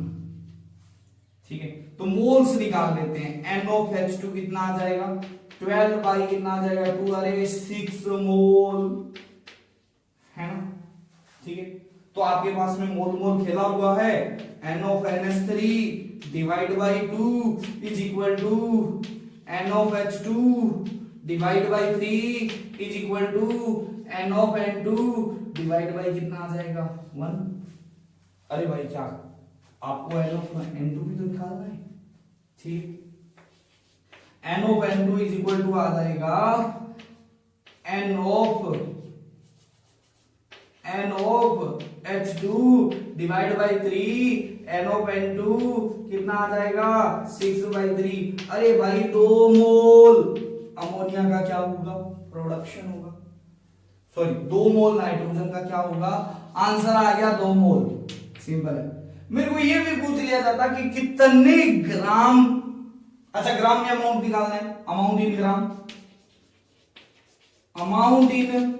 ठीक है, तो मोल्स निकाल लेते हैं। N ऑफ H2 कितना आ जाएगा 12 बाई कितना आ जाएगा 2, अरे 6 मोल, है ना। ठीक है, तो आपके पास में मोल मोल खेला हुआ है, N of NH3 divide by 2 is equal to N of H2 divide by 3 is equal to N of N2 divide by कितना आ जाएगा 1। अरे भाई क्या आपको N ऑफ N2 भी तो निकालना है। ठीक, N of N2 is equal to आ जाएगा N of H2 divide by 3, N of N2 कितना आ जाएगा 6/3। अरे भाई 2 मोल अमोनिया का क्या होगा, प्रोडक्शन होगा, सॉरी 2 मोल नाइट्रोजन का क्या होगा, आंसर आ गया 2 मोल। सिंपल है। मेरे को ये भी पूछ लिया जाता कि कितने ग्राम, अच्छा ग्राम में अमाउंट निकालना है, amount in gram, amount in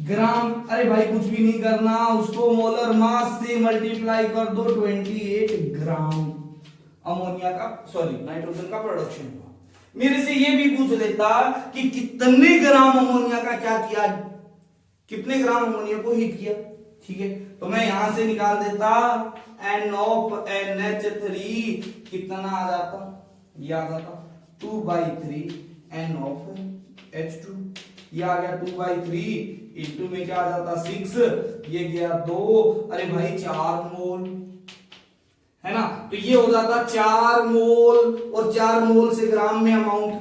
ग्राम। अरे भाई कुछ भी नहीं करना, उसको मोलर मास से मल्टीप्लाई कर दो, 28 ग्राम अमोनिया का, सॉरी नाइट्रोजन का प्रोडक्शन हुआ। मेरे से ये भी पूछ लेता कि कितने ग्राम अमोनिया का क्या किया, कितने ग्राम अमोनिया को हीट किया। ठीक है, तो मैं यहां से निकाल देता N ऑफ NH3 कितना आ जाता, ये आ जाता 2/3 N ऑफ H2, ये आ गया 2/3 इंटू में क्या आ जाता 6, ये गया 2, अरे भाई 4 मोल, है ना। तो ये हो जाता 4 मोल, और 4 मोल से ग्राम में अमाउंट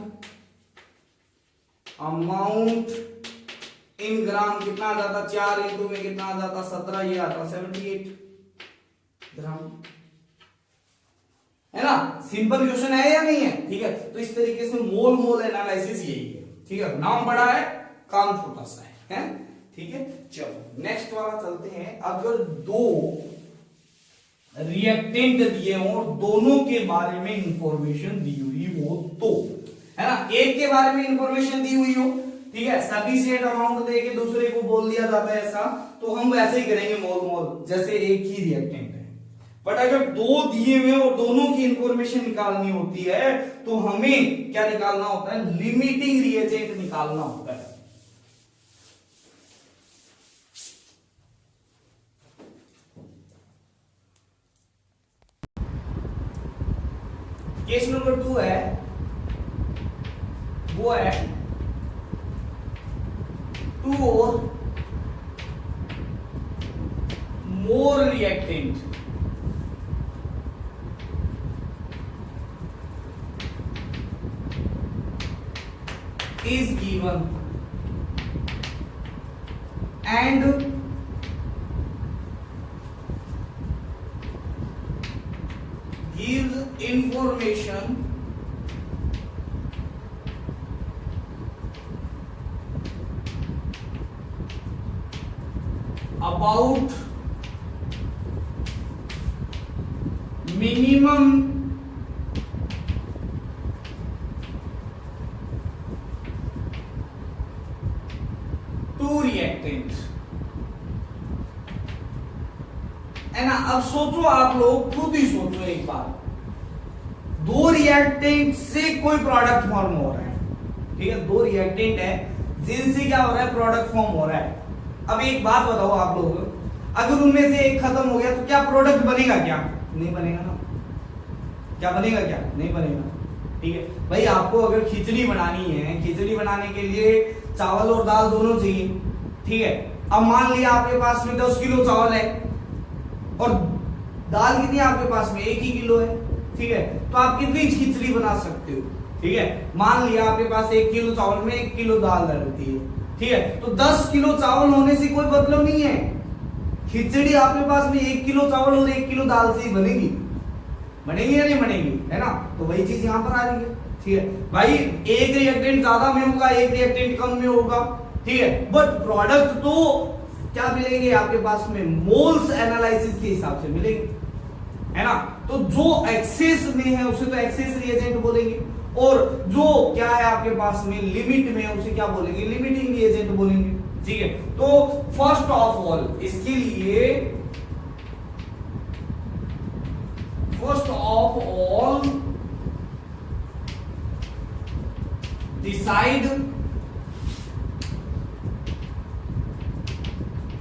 इन ग्राम कितना आ जाता, 4 इंटू में कितना आ जाता 17, ये आता 78 ग्राम, है ना। सिंपल क्वेश्चन है या नहीं है। ठीक है, तो इस तरीके से मोल मोल एनालिसिस यही है। ठीक है, नाम बड़ा है काम छोटा सा है। ठीक है, चलो नेक्स्ट वाला चलते हैं। अगर 2 रिएक्टेंट दिए हो और दोनों के बारे में इंफॉर्मेशन दी हुई हो तो, है ना, एक के बारे में इंफॉर्मेशन दी हुई हो, ठीक है, सफिशिएंट अमाउंट देके दूसरे को बोल दिया जाता है ऐसा, तो हम वैसे ही करेंगे मोल मोल, जैसे एक ही रिएक्टेंट है। बट अगर 2 दिए हुए और दोनों की इंफॉर्मेशन निकालनी होती है तो हमें क्या निकालना होता है, लिमिटिंग रिएजेंट निकालना होता है। केस नंबर 2 है, वो है 2 और more reactant is given and gives information about minimum reactant, है ना। अब सोचो आप लोग, खुद ही सोचो एक बार, 2 रिएक्टेंट से कोई प्रोडक्ट फॉर्म हो रहा है। ठीक है, 2 रिएक्टेंट है जिनसे क्या हो रहा है, प्रोडक्ट फॉर्म हो रहा है। अब एक बात बताओ आप लोग, अगर उनमें से एक खत्म हो गया तो क्या प्रोडक्ट बनेगा, क्या नहीं बनेगा ना, क्या बनेगा, क्या नहीं बनेगा। ठीक है भाई, आपको अगर खिचड़ी बनानी है, खिचड़ी बनाने के लिए चावल और दाल दोनों चाहिए। ठीक है, अब मान लिया आपके पास में 10 किलो चावल है और दाल कितनी है आपके पास में, 1 ही किलो है। ठीक है, तो आप कितनी खिचड़ी बना सकते हो। ठीक है, मान लिया आपके पास 1 किलो चावल में 1 किलो दाल डलती है। ठीक है, तो 10 किलो चावल होने से कोई मतलब नहीं है, खिचड़ी आपके पास में 1 किलो चावल और 1 किलो दाल से ही बनेगी, बनेगी या नहीं बनेगी, है ना। तो वही चीज यहां पर आ रही है। ठीक है भाई, एक रिएक्टेंट ज्यादा में होगा, एक रिएक्टेंट कम में होगा। ठीक है, बट प्रोडक्ट तो क्या मिलेंगे आपके पास में, मोल्स एनालिसिस के हिसाब से मिलेंगे। है ना। तो जो एक्सेस में है उसे तो एक्सेस रिएजेंट बोलेंगे, और जो क्या है आपके पास में लिमिट में है उसे क्या बोलेंगे, लिमिटिंग रिएजेंट बोलेंगे। ठीक है, तो फर्स्ट ऑफ ऑल इसके लिए first of all decide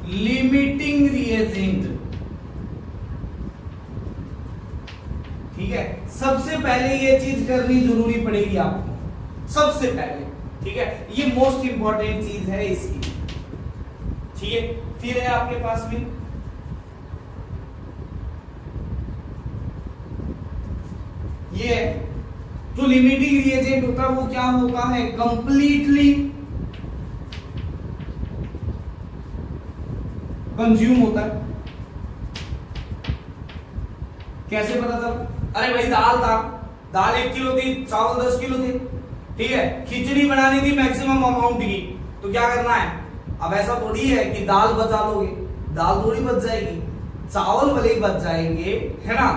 limiting reagent. ठीक है, सबसे पहले ये चीज करनी जरूरी पड़ेगी आपको, सबसे पहले। ठीक है, ये मोस्ट इंपॉर्टेंट चीज है इसकी। ठीक है, फिर है आपके पास में ये जो लिमिटिंग रिएजेंट होता है वो क्या होता है, कंप्लीटली कंज्यूम होता है। कैसे पता चला? अरे भाई दाल था, दाल 1 किलो थी, चावल 10 किलो थे। ठीक है, खिचड़ी बनानी थी मैक्सिमम अमाउंट की, तो क्या करना है, अब ऐसा थोड़ी है कि दाल बचा लोगे, दाल थोड़ी बच जाएगी, चावल भले ही बच जाएंगे, है ना।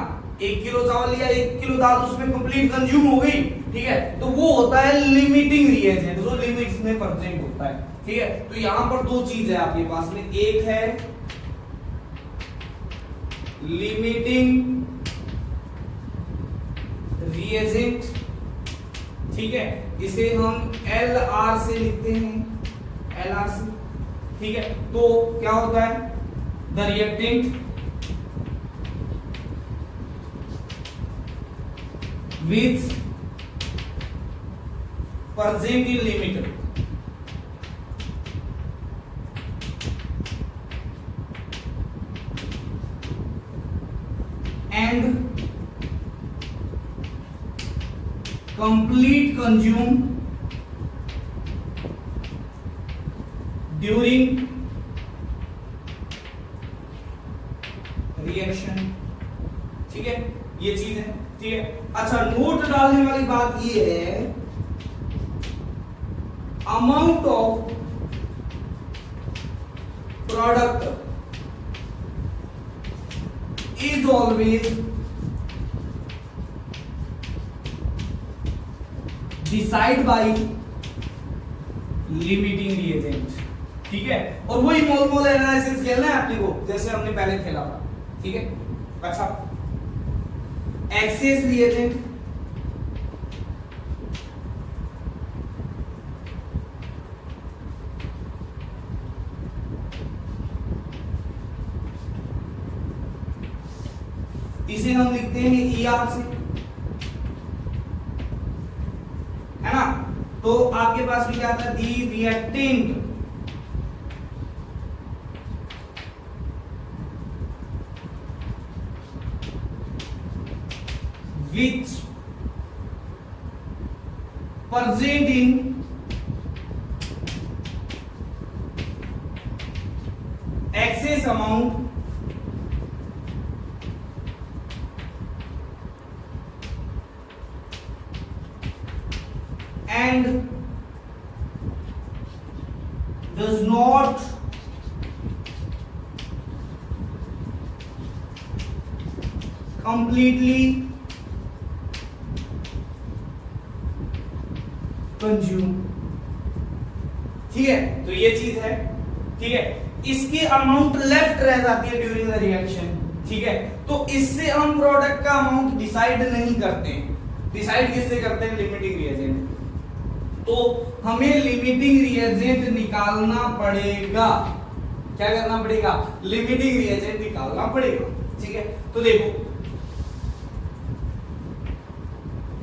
1 किलो चावल लिया, 1 किलो दाल उसमें कंप्लीट कंज्यूम हो गई। ठीक है, तो वो होता है लिमिटिंग रिएजेंट, जो लिमिट्स में प्रेजेंट होता है। ठीक है, तो यहां पर दो चीज है आपके पास में, एक है लिमिटिंग रिएजेंट। ठीक है, इसे हम LR से लिखते हैं, LR से। ठीक है, तो क्या होता है, the reactant which present in limit and complete consume during reaction। ठीक है, ये चीज है। ठीक है, अच्छा नोट डालने वाली बात ये है, amount of product is always decide by limiting reagent. ठीक है, और वही मोल एनालिसिस खेलना है अपने को, जैसे हमने पहले खेला था। ठीक है, अच्छा एक्सेस रिएजेंट, इसे हम लिखते हैं ER से, है ना। तो आपके पास भी क्या था, the reactant which present in excess amount and does not completely consume. ठीक है, तो ये चीज है। ठीक है, इसकी अमाउंट लेफ्ट रह जाती है ड्यूरिंग द रिएक्शन। ठीक है, तो इससे हम प्रोडक्ट का अमाउंट डिसाइड नहीं करते हैं, डिसाइड किससे करते हैं, लिमिटिंग रिएजेंट। तो हमें लिमिटिंग रिएजेंट निकालना पड़ेगा, क्या करना पड़ेगा, लिमिटिंग रिएजेंट निकालना पड़ेगा। ठीक है, तो देखो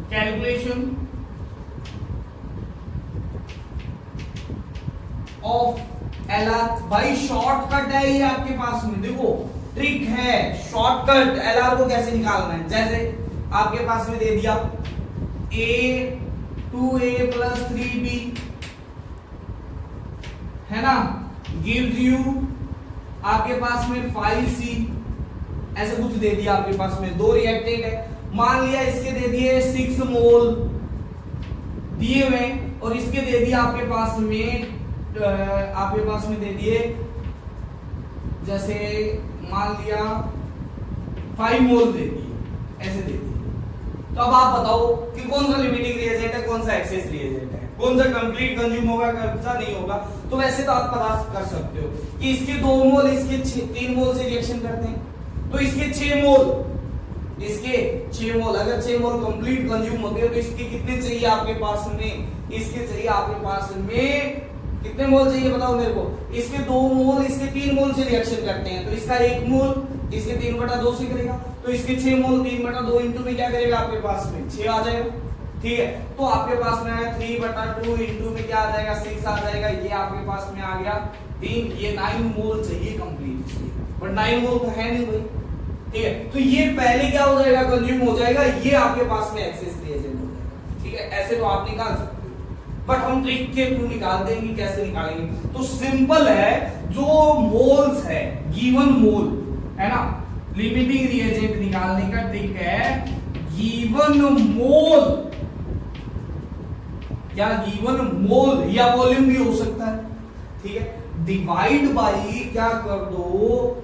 कैलकुलेशन ऑफ LR, भाई शॉर्टकट है ये आपके पास में, देखो ट्रिक है, शॉर्टकट LR को कैसे निकालना है। जैसे आपके पास में दे दिया A 2A plus 3B, है ना, gives you आपके पास में 5C, ऐसे कुछ दे दिया आपके पास में। दो रिएक्टेंट है, मान लिया इसके दे दिए 6 मोल दिए हुए, और इसके दे दिया आपके पास में दे दिए, जैसे मान लिया 5 मोल देती है, ऐसे देती है। तो अब आप बताओ कि कौन सा लिमिटिंग रिएजेंट है, कौन सा एक्सेस रिएजेंट है, कौन सा कंप्लीट कंज्यूम होगा, कौन सा नहीं होगा। तो वैसे तो आप पता कर सकते हो कि इसके 2 मोल इसके 3 मोल से रिएक्शन करते हैं, तो इसके 6 मोल, इसके 6 मोल, अगर 6 मोल कंप्लीट कंज्यूम होते हैं तो इसके कितने चाहिए आपके पास में, इसके चाहिए आपके पास में कितने मोल चाहिए बताओ मेरे को। इसके 2 मोल इसके 3 मोल से रिएक्शन करते हैं, तो इसका 1 मोल इसके 3/2 से करेगा, तो इसके 6 मोल 3/2 इंटू में क्या करेगा आपके पास में 6 आ जाएगा। ठीक है, तो आपके पास में 3/2 इंटू में क्या आ जाएगा 6 आ जाएगा, ये आपके पास में आ गया 3, ये 9 मोल चाहिए कंप्लीट, बट 9 मोल तो है नहीं भाई। ठीक है, तो ये पहले क्या हो जाएगा कंज्यूम हो जाएगा, ये आपके पास में एक्सेस रिएजेंट हो जाएगा। ठीक है, ऐसे तो आप निकाल सकते हो, बट हम ट्रिक के थ्रू निकाल देंगे। कैसे निकालेंगे, तो सिंपल है, जो मोल्स है गिवन मोल है ना, लिमिटिंग रिएजेंट निकालने का ट्रिक है गिवन मोल, या गिवन मोल या वॉल्यूम भी हो सकता है। ठीक है, डिवाइड बाई क्या कर दो,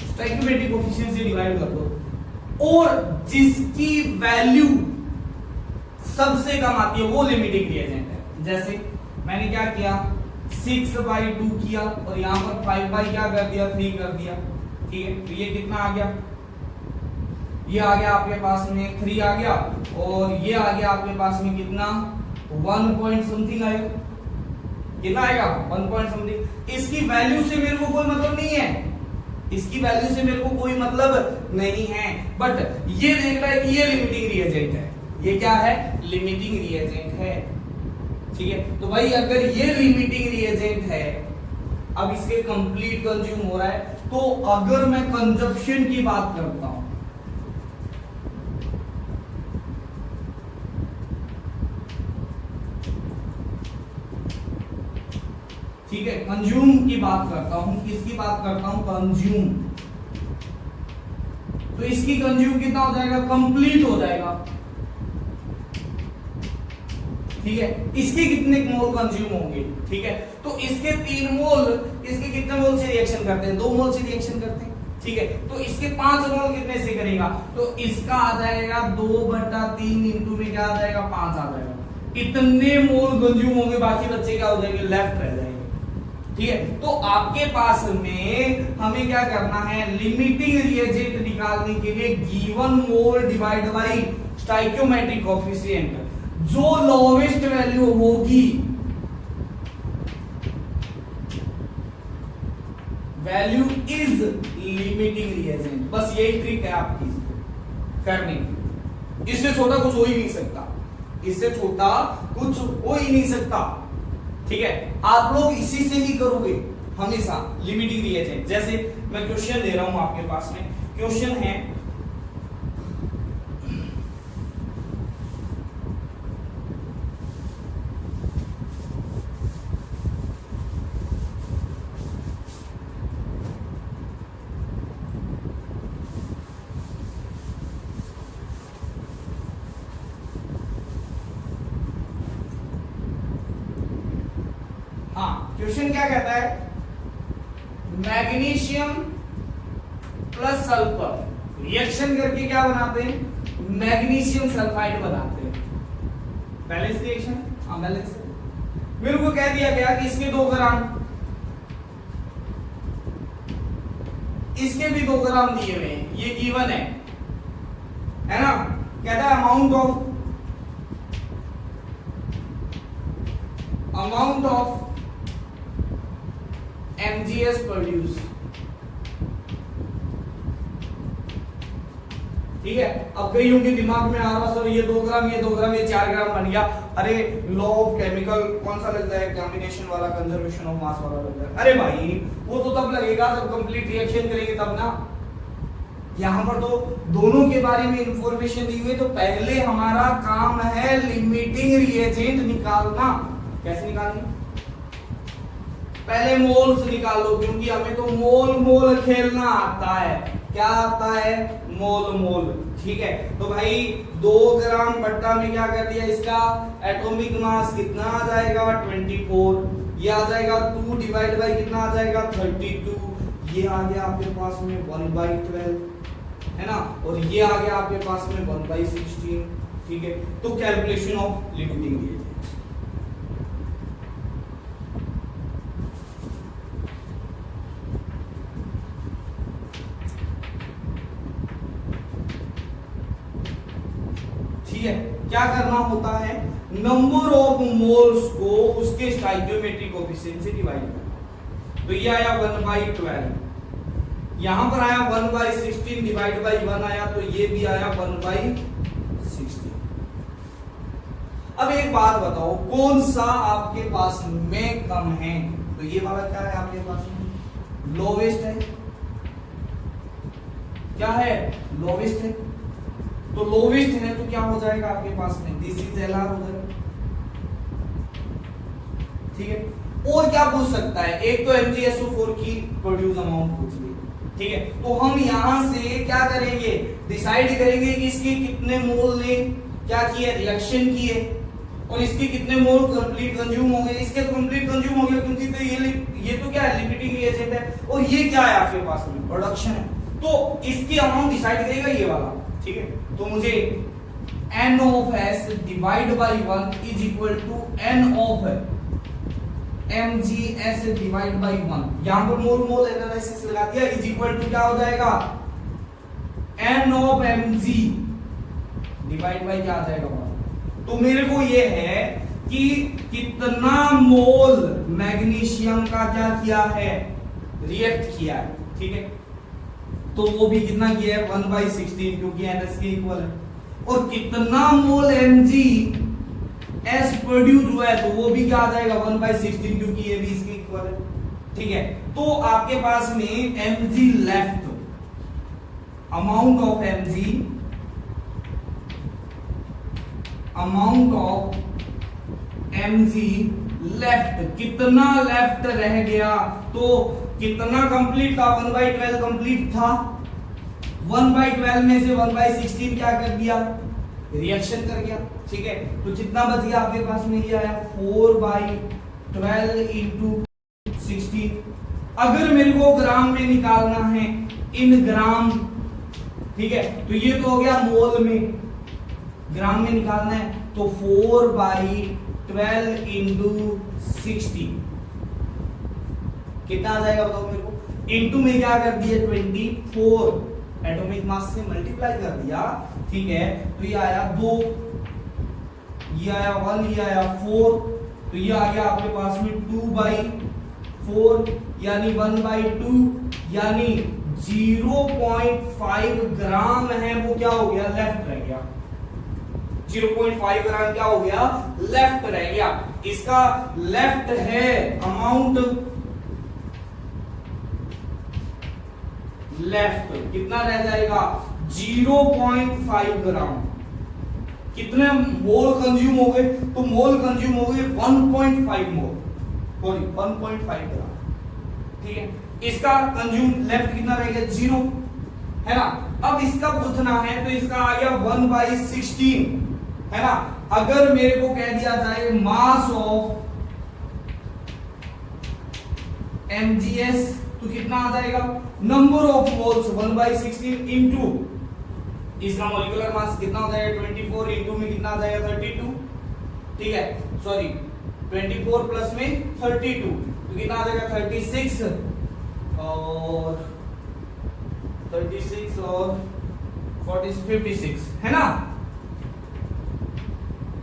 स्टोइकियोमेट्रिक कोएफिशिएंट से डिवाइड कर दो, और जिसकी वैल्यू सबसे कम आती है वो लिमिटिंग रिएजेंट है। जैसे मैंने क्या किया 6/2 किया और यहां पर 5 क्या कर दिया 3 कर दिया। ठीक है, तो ये कितना आ गया, ये आ गया आपके पास में 3 आ गया, और ये आ गया आपके पास में कितना 1 पॉइंट समथिंग आएगा, कितना आएगा 1 पॉइंट समथिंग। इसकी वैल्यू से मेरे को कोई मतलब नहीं है, इसकी वैल्यू से मेरे को कोई मतलब नहीं है, बट ये देख रहा है कि ये लिमिटिंग रिएजेंट है, ये क्या है लिमिटिंग रिएजेंट है। ठीक है, तो भाई अगर ये लिमिटिंग रिएजेंट है, अब इसके कंप्लीट कंज्यूम हो रहा है, तो अगर मैं कंजप्शन की बात करता हूं, ठीक है, कंज्यूम की बात करता हूं, किसकी बात करता हूं कंज्यूम, तो इसकी कंज्यूम कितना हो जाएगा कंप्लीट हो जाएगा। ठीक है, इसके कितने मोल कंज्यूम होंगे। ठीक है, तो इसके 3 मोल, इसके कितने मोल से रिएक्शन करते हैं 2 मोल से रिएक्शन करते हैं। ठीक है, तो इसके 5 मोल कितने से करेगा, तो इसका आ जाएगा 2/3 इंटू में क्या आ जाएगा 5 आ जाएगा। इतने मोल कंज्यूम होंगे, बाकी बच्चे क्या हो जाएंगे लेफ्ट रह जाएंगे। ठीक है, तो आपके पास में हमें क्या करना है, लिमिटिंग रिएजेंट निकालने के लिए given mole divide by stoichiometric coefficient, जो लोवेस्ट वैल्यू होगी, वैल्यू इज लिमिटिंग रिएजेंट। बस यही ट्रिक है आपकी करने की, इससे छोटा कुछ हो ही नहीं सकता, इससे छोटा कुछ हो ही नहीं सकता। ठीक है, आप लोग इसी से ही करोगे हमेशा लिमिटिंग रिएजेंट। जैसे मैं क्वेश्चन दे रहा हूं आपके पास में, क्वेश्चन है क्वेश्चन क्या कहता है, मैग्नीशियम प्लस सल्फर रिएक्शन करके क्या बनाते हैं, मैग्नीशियम सल्फाइड बनाते हैं। बैलेंस रिएक्शन, हाँ बैलेंस। मेरे को कह दिया गया कि इसके 2 ग्राम, इसके भी 2 ग्राम दिए हुए हैं, ये गिवन है ना। कहता है अमाउंट ऑफ MgS प्रोड्यूस। ठीक है, अब कईयों के दिमाग में आ रहा सर ये 2 ग्राम ये 2 ग्राम ये 4 ग्राम बन गया, अरे लॉ ऑफ केमिकल कौन सा लग जाए, कॉम्बिनेशन वाला, कंजर्वेशन ऑफ मास वाला लग जाए। अरे भाई वो तो तब लगेगा जब कंप्लीट रिएक्शन करेंगे तब ना, यहां पर तो दोनों के बारे में इंफॉर्मेशन दी हुई, तो पहले हमारा काम है लिमिटिंग रिएजेंट निकालना। कैसे निकालना, पहले मोल्स निकालो, क्योंकि हमें तो मोल खेलना आता है। क्या आता है? मोल मोल। ठीक है, तो भाई 2 ग्राम बट्टा में क्या कर दिया, इसका एटॉमिक मास कितना आ जाएगा? 24। ये आ जाएगा 2 डिवाइड बाई कितना आ जाएगा? 32। ये आ गया आपके पास में 1/12, है ना, और ये आ गया आपके पास में 1/16। ठीक है, तो कैलकुलेशन ऑफ लिमिटिंग रिएजेंट। ठीक है, क्या करना होता है? नंबर ऑफ मोल्स को उसके स्टोइकियोमेट्रिक कोएफिशिएंट से डिवाइड करना। तो ये आया 1/12, यहां पर आया 1/16 डिवाइड बाई 1 आया, तो ये भी आया 1/16। अब एक बात बताओ, कौन सा आपके पास में कम है? तो ये वाला क्या है आपके पास में? लोवेस्ट है। क्या है? लोवेस्ट है। तो लोवेस्ट है तो क्या हो जाएगा आपके पास में? दिस इज एलआर हो जाएगा। ठीक है, और क्या पूछ सकता है? एक तो MgSO4 की प्रोड्यूस अमाउंट पूछ ली। ठीक है, तो हम यहां से क्या करेंगे? डिसाइड करेंगे कि इसके कितने मोल ने क्या किया? रिएक्शन किए, और इसके कितने मोल कंप्लीट कंज्यूम हो गए। इसके कंप्लीट कंज्यूम हो गए क्योंकि तो ये तो क्या है? लिमिटिंग रिएजेंट है, और ये क्या है आपके पास में? प्रोडक्शन है। तो इसकी अमाउंट डिसाइड करेगा ये वाला। ठीक है, तो मुझे n of s divide by 1 is equal to n of mgs divide by 1। यहां पर मोल मोल एनालिसिस लगा दिया, इज इक्वल टू क्या हो जाएगा? n of mg divide by क्या आ जाएगा? 1। तो मेरे को ये है कि कितना मोल मैग्नीशियम का क्या किया है? रिएक्ट किया है। ठीक है, तो वो भी कितना किया है? 1/16, क्योंकि NS के इक्वल है। और कितना मोल MgS प्रोड्यूस हुआ है, तो वो भी क्या आ जाएगा? 1/16, क्योंकि ये भी इसके इक्वल है। ठीक है, तो आपके पास में Mg left, amount of Mg left, कितना लेफ्ट रह गया? तो कितना कंप्लीट था? 1/12 कंप्लीट था। 1/12 में से 1/16 क्या कर दिया? रिएक्शन कर गया। ठीक है, तो कितना बच गया आपके पास में? ये आया 4/12 इंटू 16। अगर मेरे को ग्राम में निकालना है, इन ग्राम, ठीक है, तो ये तो हो गया मोल में, ग्राम में निकालना है, तो 4/12 इंटू 60 कितना आ जाएगा बताओ मेरे को? इनटू में क्या कर दिया? 24 एटॉमिक मास से मल्टीप्लाई कर दिया। ठीक है, तो ये आया 2, ये आया 1, ये आया 4, तो ये आ गया आपके पास में 2/4, यानी 1/2, यानी 0.5 ग्राम है, वो क्या हो गया? लेफ्ट रह गया। 0.5 ग्राम क्या हो गया? लेफ्ट रह गया। इसका लेफ्ट है अमाउंट, लेफ्ट कितना रह जाएगा? 0.5 ग्राम। कितने मोल कंज्यूम हो गए? तो मोल कंज्यूम हो गए 1.5 मोल, सॉरी 1.5 ग्राम। ठीक है, इसका कंज्यूम लेफ्ट कितना रहेगा? 0, है ना। अब इसका पूछना है, तो इसका आ गया 1/16, है ना। अगर मेरे को कह दिया जाए मास ऑफ MgS, तो कितना आ जाएगा? नंबर ऑफ मोल्स 1/16 इंटू इसका मॉलिक्यूलर मास कितना हो जाएगा? 24 इंटू में कितना आ जाएगा? 32। ठीक है, सॉरी 24 प्लस में 32, तो कितना आ जाएगा? 36 और 40 56, है ना,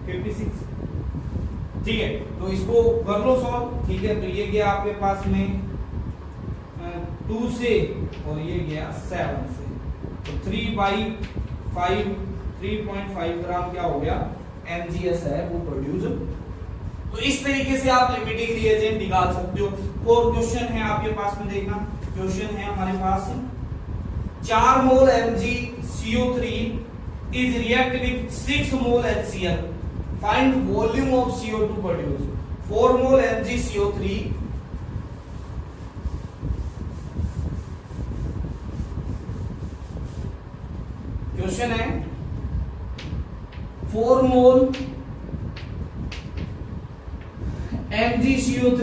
56। ठीक है, तो इसको कर लो सॉल्व। ठीक है, तो ये गया आपके पास में 2 से, और ये गया 7 से, तो 3/5 3.5 ग्राम क्या हो गया? MgS है वो प्रोड्यूस। तो इस तरीके से आप लिमिटिंग रिएजेंट निकाल सकते हो। और क्वेश्चन है आपके पास में, देखना क्वेश्चन है हमारे पास, 4 मोल MgCO3 is react with 6 mole HCl, find volume of CO2 produced। 4 mole MgCO3 4 question है 4 मोल MgCO3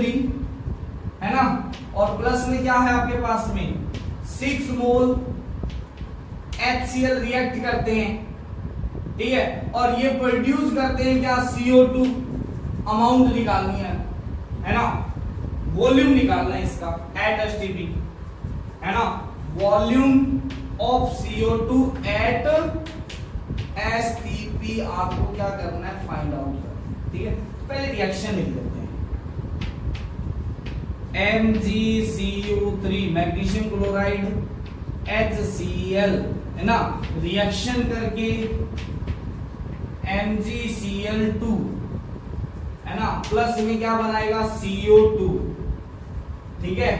है ना, और प्लस में क्या है आपके पास में 6 मोल HCl रिएक्ट करते हैं, ठीक है, और ये प्रोड्यूस करते हैं क्या CO2। अमाउंट निकालनी है ना, वॉल्यूम निकालना है इसका एट STP, है ना, volume of CO2 eight STP आपको क्या करना है, फाइंड आउट करना, ठीक है। पहले रिएक्शन लिख लेते हैं। MgCO3 मैग्नीशियम क्लोराइड HCl, है ना, रिएक्शन करके MgCl2, है ना, प्लस में क्या बनाएगा CO2, ठीक है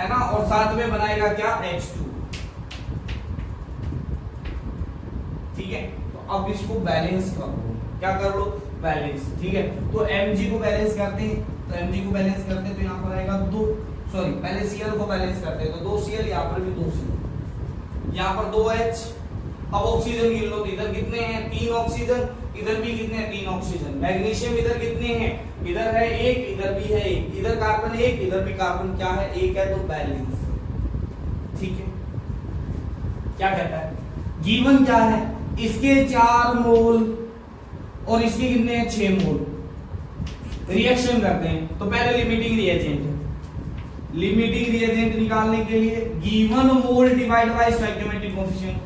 ना, और साथ में बनाएगा क्या H2, ठीक है। तो अब इसको बैलेंस कर लो, क्या कर लो, बैलेंस, ठीक है। तो Mg को बैलेंस करते हैं, तो Mg को बैलेंस करते हैं तो यहाँ पर आएगा पहले Cl को बैलेंस करते हैं तो 2 Cl, यहाँ पर भी 2 Cl, यहाँ पर 2 H। अब ऑक्सीजन गिन लो तो इधर कितने हैं, 3 ऑक्सीजन, इधर भी कितने हैं, 3 ऑक्सीजन। मैग्नीशियम इधर कितने हैं, इधर है 1, इधर भी है 1, इधर कार्बन 1, इधर भी कार्बन क्या है 1 है, तो बैलेंस, ठीक है। क्या कहता है, गिवन क्या है, इसके 4 मोल और इसके कितने हैं 6 मोल। रिएक्शन करते हैं तो पहले लिमिटिंग रिएजेंट निकालने के लिए given mole divide by stoichiometric coefficient,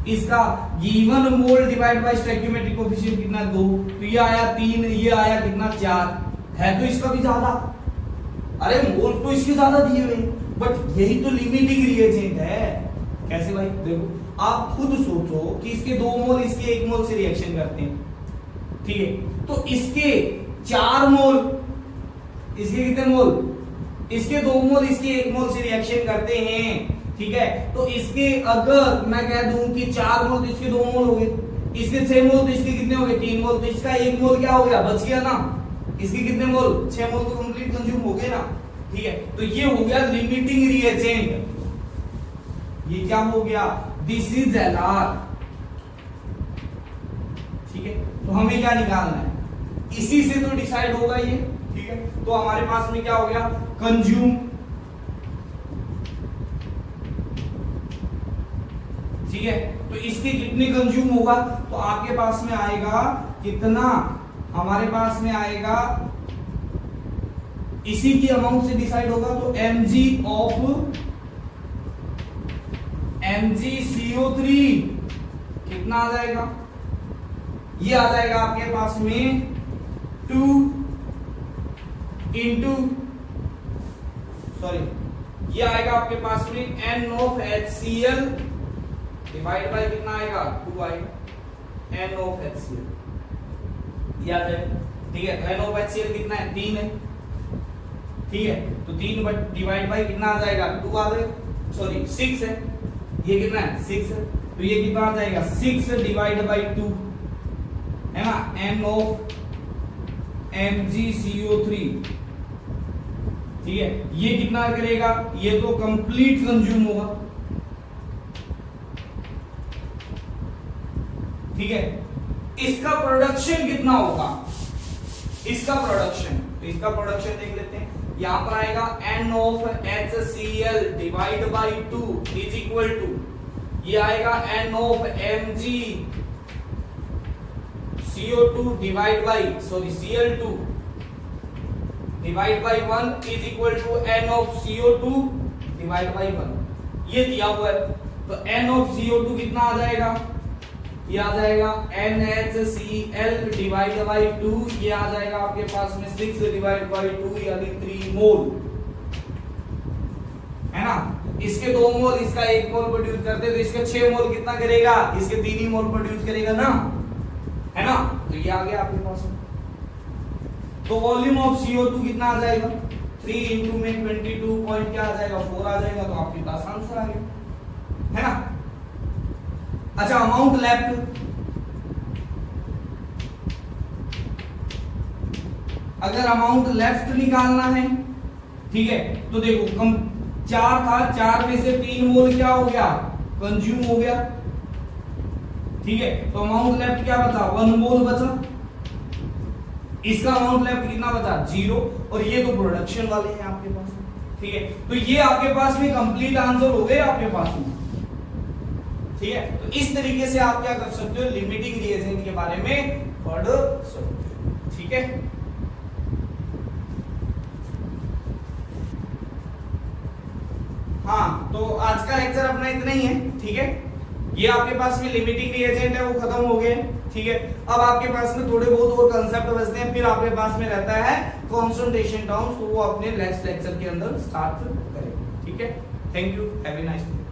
इसका given mole divide by stoichiometric coefficient कितना 2, तो ये आया 3, ये आया कितना 4, है तो इसका भी ज्यादा, अरे मोल तो इसके ज्यादा दिए हुए, बट यही तो लिमिटिंग रिएजेंट है। कैसे भाई, देखो आप खुद सोचो कि इसके 2 मोल इसके 1 मोल से रिएक्शन करते हैं, ठीक है, तो इसके 4 मोल, इसके कितने मोल, इसके 2 मोल इसके 1 मोल से रिएक्शन करते हैं, ठीक है। तो इसके अगर मैं कह दूं कि 4 मोल तो इसके 2 मोल हो गए, इसके 6 मोल तो इसके कितने हो गए 3 मोल, तो इसका 1 मोल क्या हो गया, बच गया ना। इसके कितने मोल, 6 मोल तो कंप्लीट कंज्यूम हो गए ना, ठीक है। तो ये हो गया लिमिटिंग रिएजेंट, ये क्या हो गया, दिस इज LR, ठीक है। तो हमें क्या निकालना है, इसी से तो डिसाइड होगा ये, ठीक है। तो हमारे पास में क्या हो गया, कंज्यूम, ठीक है। तो इसके कितने कंज्यूम होगा, तो आपके पास में आएगा कितना, हमारे पास में आएगा इसी की अमाउंट से डिसाइड होगा, तो Mg ऑफ MgCO3 कितना आ जाएगा, ये आ जाएगा आपके पास में 2 इंटू, सॉरी, ये आएगा आपके पास में N of HCl divide bye कितना आएगा 2 आएगा N ऑफ HCl, ये आ जाएगा, ठीक है। N ऑफ HCl कितना है 3 है, ठीक है, तो 3 बट डिवाइड बाय कितना आ जाएगा 2 आ जाएगा, सॉरी 6 है, ये कितना है 6 है, तो ये कितना आ जाएगा 6 डिवाइड बाय 2, है ना, N ऑफ MgCO3, ठीक है। ये कितना करेगा, ये तो कंप्लीट कंज्यूम होगा, ठीक है। इसका प्रोडक्शन कितना होगा, इसका प्रोडक्शन, तो इसका प्रोडक्शन देख लेते हैं। यहां पर आएगा N of HCl divide by 2 is equal to, ये आएगा N of MgCO2 divide by, sorry Cl2 divide by 1 is equal to N of CO2 divide by 1, ये दिया हुआ है। तो N ऑफ CO2 कितना आ जाएगा, ये आ जाएगा NaCl डिवाइड बाय 2, ये आ जाएगा आपके पास में 6 डिवाइड बाय 2 यानी 3 मोल, है ना। इसके 2 मोल, इसका 1 मोल प्रोड्यूस करते तो इसके 6 मोल कितना करेगा, इसके 3 ही मोल प्रोड्यूस करेगा ना, है ना। तो ये आ गया आपके पास में। तो वॉल्यूम ऑफ CO2 कितना आ जाएगा, 3 इंटू में 22 पॉइंट क्या आ जाएगा 4 आ जाएगा, तो आपके पास आंसर आ गया, है ना। अच्छा, अमाउंट लेफ्ट, अगर अमाउंट लेफ्ट निकालना है, ठीक है, तो देखो कम 4 था, 4 में से 3 मोल क्या हो गया, कंज्यूम हो गया, ठीक है, तो अमाउंट लेफ्ट क्या बचा, 1 मोल बचा, इसका अमाउंट लेफ्ट कितना बचा, 0, और ये तो प्रोडक्शन वाले हैं आपके पास, ठीक है। तो ये आपके पास में कंप्लीट आंसर हो गए आपके पास में, ठीक है। तो इस तरीके से आप क्या कर सकते हो, लिमिटिंग रिएजेंट के बारे में पढ़ सकते हो, ठीक है। हाँ, तो आज का लेक्चर अपना इतना ही है, ठीक है। ये आपके पास में लिमिटिंग रिएजेंट है वो खत्म हो गए, ठीक है। अब आपके पास में थोड़े बहुत और कंसेप्ट बचते हैं, फिर आपके पास में रहता है कॉन्सेंट्रेशन टर्म्स, तो वो अपने नेक्स्ट लेक्चर के अंदर स्टार्ट करेंगे, ठीक है। Thank you, have a nice day.